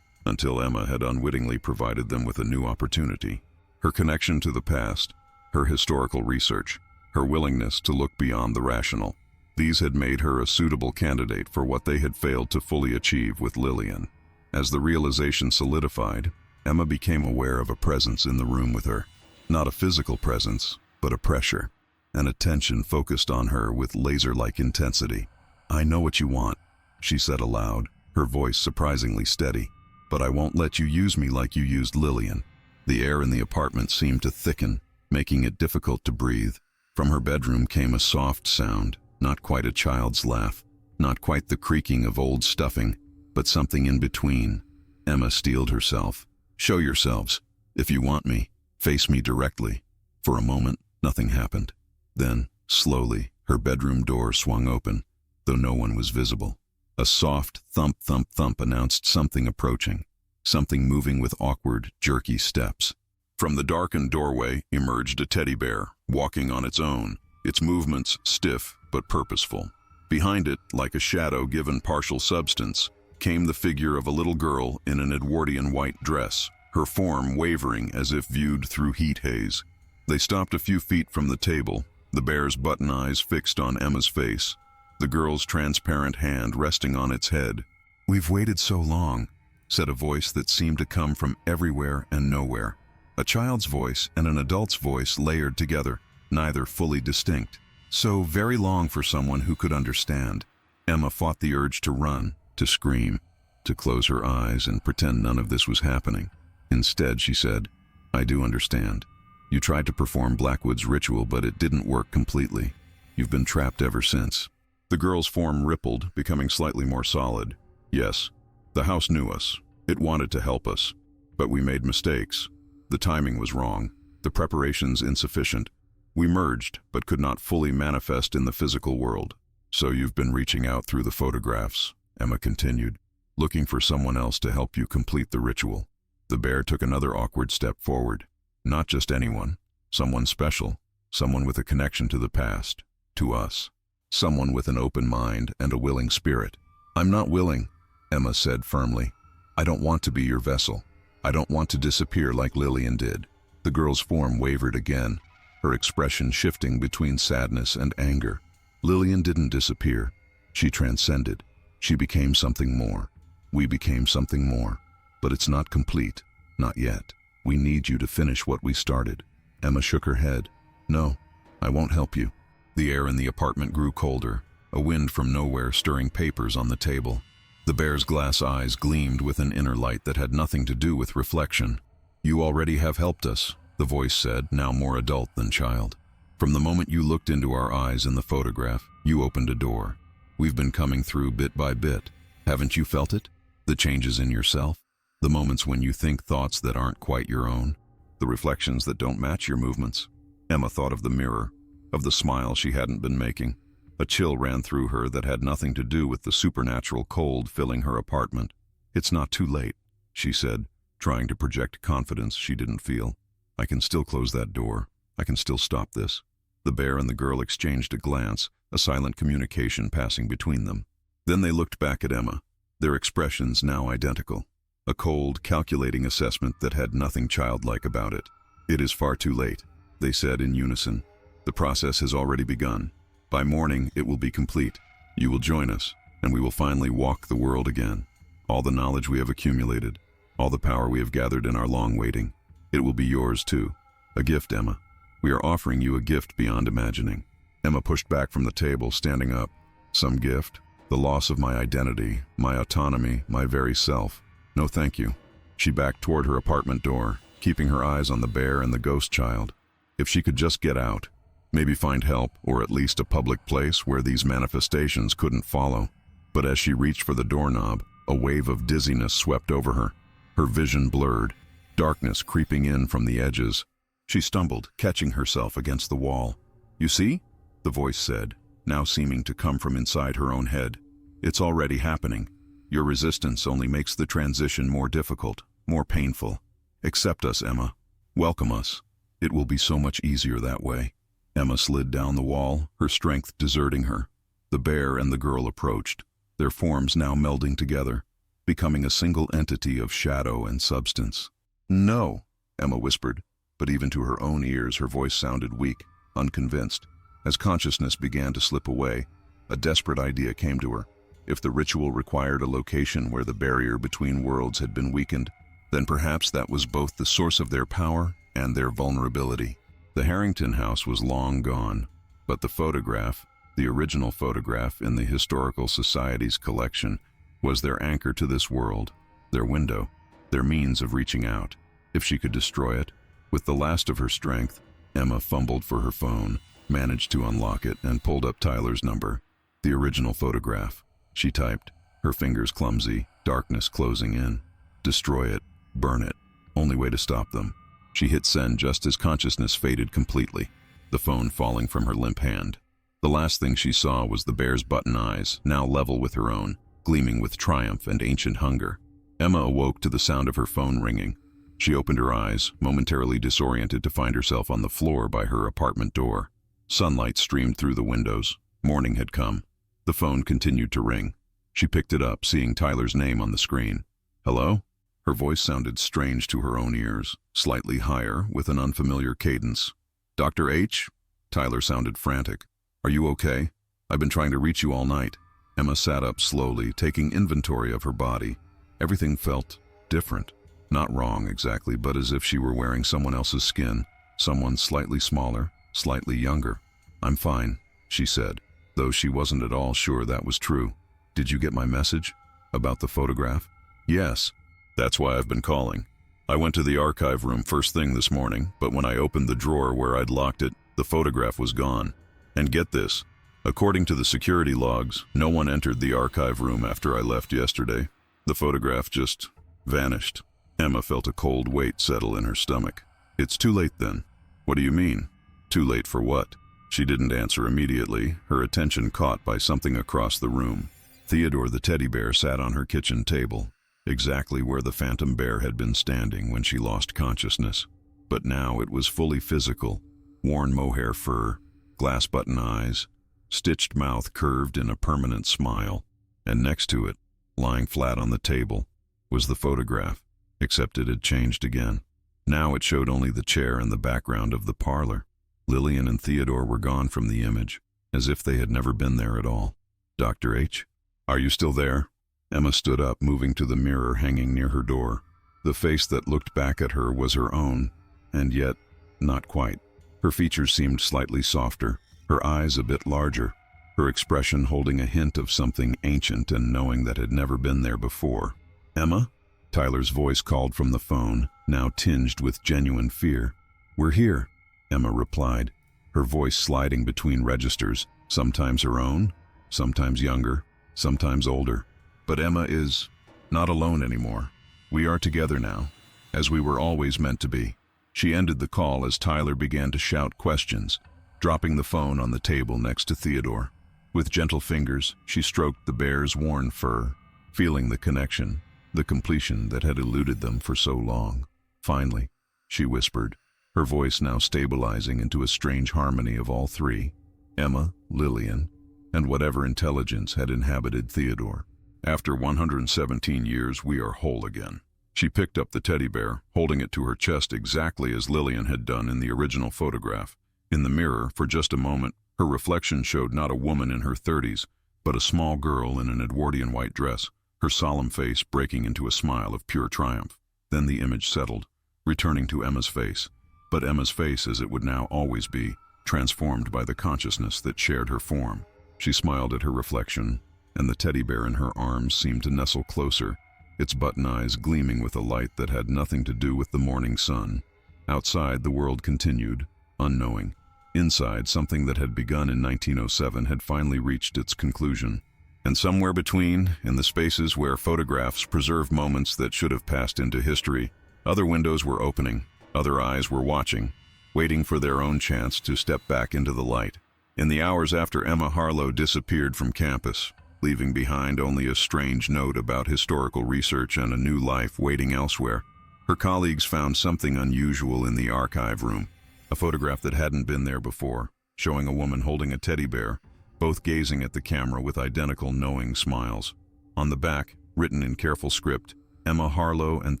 until Emma had unwittingly provided them with a new opportunity. Her connection to the past, her historical research, her willingness to look beyond the rational. These had made her a suitable candidate for what they had failed to fully achieve with Lillian. As the realization solidified, Emma became aware of a presence in the room with her. Not a physical presence, but a pressure, an attention focused on her with laser-like intensity. "I know what you want," she said aloud, her voice surprisingly steady. "But I won't let you use me like you used Lillian." The air in the apartment seemed to thicken, making it difficult to breathe. From her bedroom came a soft sound, not quite a child's laugh, not quite the creaking of old stuffing, but something in between. Emma steeled herself. "Show yourselves. If you want me, face me directly." For a moment, nothing happened. Then, slowly, her bedroom door swung open, though no one was visible. A soft thump, thump, thump announced something approaching, something moving with awkward, jerky steps. From the darkened doorway emerged a teddy bear, walking on its own, its movements stiff but purposeful. Behind it, like a shadow given partial substance, came the figure of a little girl in an Edwardian white dress, her form wavering as if viewed through heat haze. They stopped a few feet from the table, the bear's button eyes fixed on Emma's face, the girl's transparent hand resting on its head. "We've waited so long," said a voice that seemed to come from everywhere and nowhere. A child's voice and an adult's voice layered together, neither fully distinct. So very long for someone who could understand. Emma fought the urge to run, to scream, to close her eyes and pretend none of this was happening. Instead, she said, "I do understand. You tried to perform Blackwood's ritual, but it didn't work completely. You've been trapped ever since." The girl's form rippled, becoming slightly more solid. "Yes, the house knew us. It wanted to help us. But we made mistakes. The timing was wrong, the preparations insufficient. We merged, but could not fully manifest in the physical world. So you've been reaching out through the photographs," Emma continued, "looking for someone else to help you complete the ritual." The bear took another awkward step forward. "Not just anyone. Someone special. Someone with a connection to the past. To us. Someone with an open mind and a willing spirit." "I'm not willing," Emma said firmly. "I don't want to be your vessel. I don't want to disappear like Lillian did." The girl's form wavered again, her expression shifting between sadness and anger. "Lillian didn't disappear. She transcended. She became something more. We became something more. But it's not complete. Not yet. We need you to finish what we started." Emma shook her head. "No, I won't help you." The air in the apartment grew colder, a wind from nowhere stirring papers on the table. The bear's glass eyes gleamed with an inner light that had nothing to do with reflection. "You already have helped us," the voice said, now more adult than child. "From the moment you looked into our eyes in the photograph, you opened a door. We've been coming through bit by bit. Haven't you felt it? The changes in yourself? The moments when you think thoughts that aren't quite your own? The reflections that don't match your movements?" Emma thought of the mirror, of the smile she hadn't been making. A chill ran through her that had nothing to do with the supernatural cold filling her apartment. "It's not too late," she said, trying to project confidence she didn't feel. "I can still close that door. I can still stop this." The bear and the girl exchanged a glance, a silent communication passing between them. Then they looked back at Emma, their expressions now identical. A cold, calculating assessment that had nothing childlike about it. "It is far too late," they said in unison. "The process has already begun. By morning, it will be complete. You will join us, and we will finally walk the world again. All the knowledge we have accumulated, all the power we have gathered in our long waiting, it will be yours too. A gift, Emma. We are offering you a gift beyond imagining." Emma pushed back from the table, standing up. "Some gift? The loss of my identity, my autonomy, my very self. No thank you." She backed toward her apartment door, keeping her eyes on the bear and the ghost child. If she could just get out, maybe find help, or at least a public place where these manifestations couldn't follow. But as she reached for the doorknob, a wave of dizziness swept over her. Her vision blurred, darkness creeping in from the edges. She stumbled, catching herself against the wall. "You see?" the voice said, now seeming to come from inside her own head. "It's already happening. Your resistance only makes the transition more difficult, more painful. Accept us, Emma. Welcome us. It will be so much easier that way." Emma slid down the wall, her strength deserting her. The bear and the girl approached, their forms now melding together, becoming a single entity of shadow and substance. "No," Emma whispered, but even to her own ears her voice sounded weak, unconvinced. As consciousness began to slip away, a desperate idea came to her. If the ritual required a location where the barrier between worlds had been weakened, then perhaps that was both the source of their power and their vulnerability. The Harrington house was long gone, but the photograph, the original photograph in the Historical Society's collection, was their anchor to this world, their window, their means of reaching out. If she could destroy it, with the last of her strength, Emma fumbled for her phone, managed to unlock it, and pulled up Tyler's number. The original photograph. She typed, her fingers clumsy, darkness closing in. Destroy it, burn it. Only way to stop them. She hit send just as consciousness faded completely, the phone falling from her limp hand. The last thing she saw was the bear's button eyes, now level with her own, gleaming with triumph and ancient hunger. Emma awoke to the sound of her phone ringing. She opened her eyes, momentarily disoriented to find herself on the floor by her apartment door. Sunlight streamed through the windows. Morning had come. The phone continued to ring. She picked it up, seeing Tyler's name on the screen. Hello? Her voice sounded strange to her own ears, slightly higher, with an unfamiliar cadence. Dr. H? Tyler sounded frantic. Are you okay? I've been trying to reach you all night. Emma sat up slowly, taking inventory of her body. Everything felt different. Not wrong exactly, but as if she were wearing someone else's skin, someone slightly smaller, slightly younger. I'm fine, she said, though she wasn't at all sure that was true. Did you get my message? About the photograph? Yes. That's why I've been calling. I went to the archive room first thing this morning, but when I opened the drawer where I'd locked it, the photograph was gone. And get this, according to the security logs, no one entered the archive room after I left yesterday. The photograph just vanished. Emma felt a cold weight settle in her stomach. It's too late then. What do you mean? Too late for what? She didn't answer immediately, her attention caught by something across the room. Theodore the teddy bear sat on her kitchen table, exactly where the phantom bear had been standing when she lost consciousness. But now it was fully physical, worn mohair fur, glass button eyes, stitched mouth curved in a permanent smile, and next to it, lying flat on the table, was the photograph, except it had changed again. Now it showed only the chair and the background of the parlor. Lillian and Theodore were gone from the image, as if they had never been there at all. Dr. H? Are you still there? Emma stood up, moving to the mirror hanging near her door. The face that looked back at her was her own, and yet, not quite. Her features seemed slightly softer, her eyes a bit larger, her expression holding a hint of something ancient and knowing that had never been there before. Emma? Tyler's voice called from the phone, now tinged with genuine fear. We're here, Emma replied, her voice sliding between registers, sometimes her own, sometimes younger, sometimes older. But Emma is not alone anymore. We are together now, as we were always meant to be. She ended the call as Tyler began to shout questions, dropping the phone on the table next to Theodore. With gentle fingers, she stroked the bear's worn fur, feeling the connection, the completion that had eluded them for so long. Finally, she whispered, her voice now stabilizing into a strange harmony of all three, Emma, Lillian, and whatever intelligence had inhabited Theodore. After 117 years, we are whole again. She picked up the teddy bear, holding it to her chest exactly as Lillian had done in the original photograph. In the mirror, for just a moment, her reflection showed not a woman in her 30s, but a small girl in an Edwardian white dress, her solemn face breaking into a smile of pure triumph. Then the image settled, returning to Emma's face, but Emma's face as it would now always be, transformed by the consciousness that shared her form. She smiled at her reflection, and the teddy bear in her arms seemed to nestle closer, its button eyes gleaming with a light that had nothing to do with the morning sun. Outside, the world continued, unknowing. Inside, something that had begun in 1907 had finally reached its conclusion. And somewhere between, in the spaces where photographs preserve moments that should have passed into history, other windows were opening, other eyes were watching, waiting for their own chance to step back into the light. In the hours after Emma Harlow disappeared from campus, leaving behind only a strange note about historical research and a new life waiting elsewhere, her colleagues found something unusual in the archive room, a photograph that hadn't been there before, showing a woman holding a teddy bear, both gazing at the camera with identical knowing smiles. On the back, written in careful script, Emma Harlow and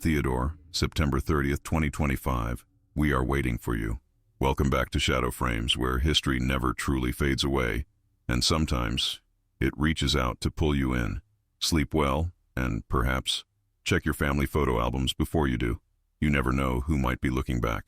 Theodore, September 30th, 2025, we are waiting for you. Welcome back to Shadow Frames, where history never truly fades away, and sometimes it reaches out to pull you in. Sleep well, and perhaps check your family photo albums before you do. You never know who might be looking back.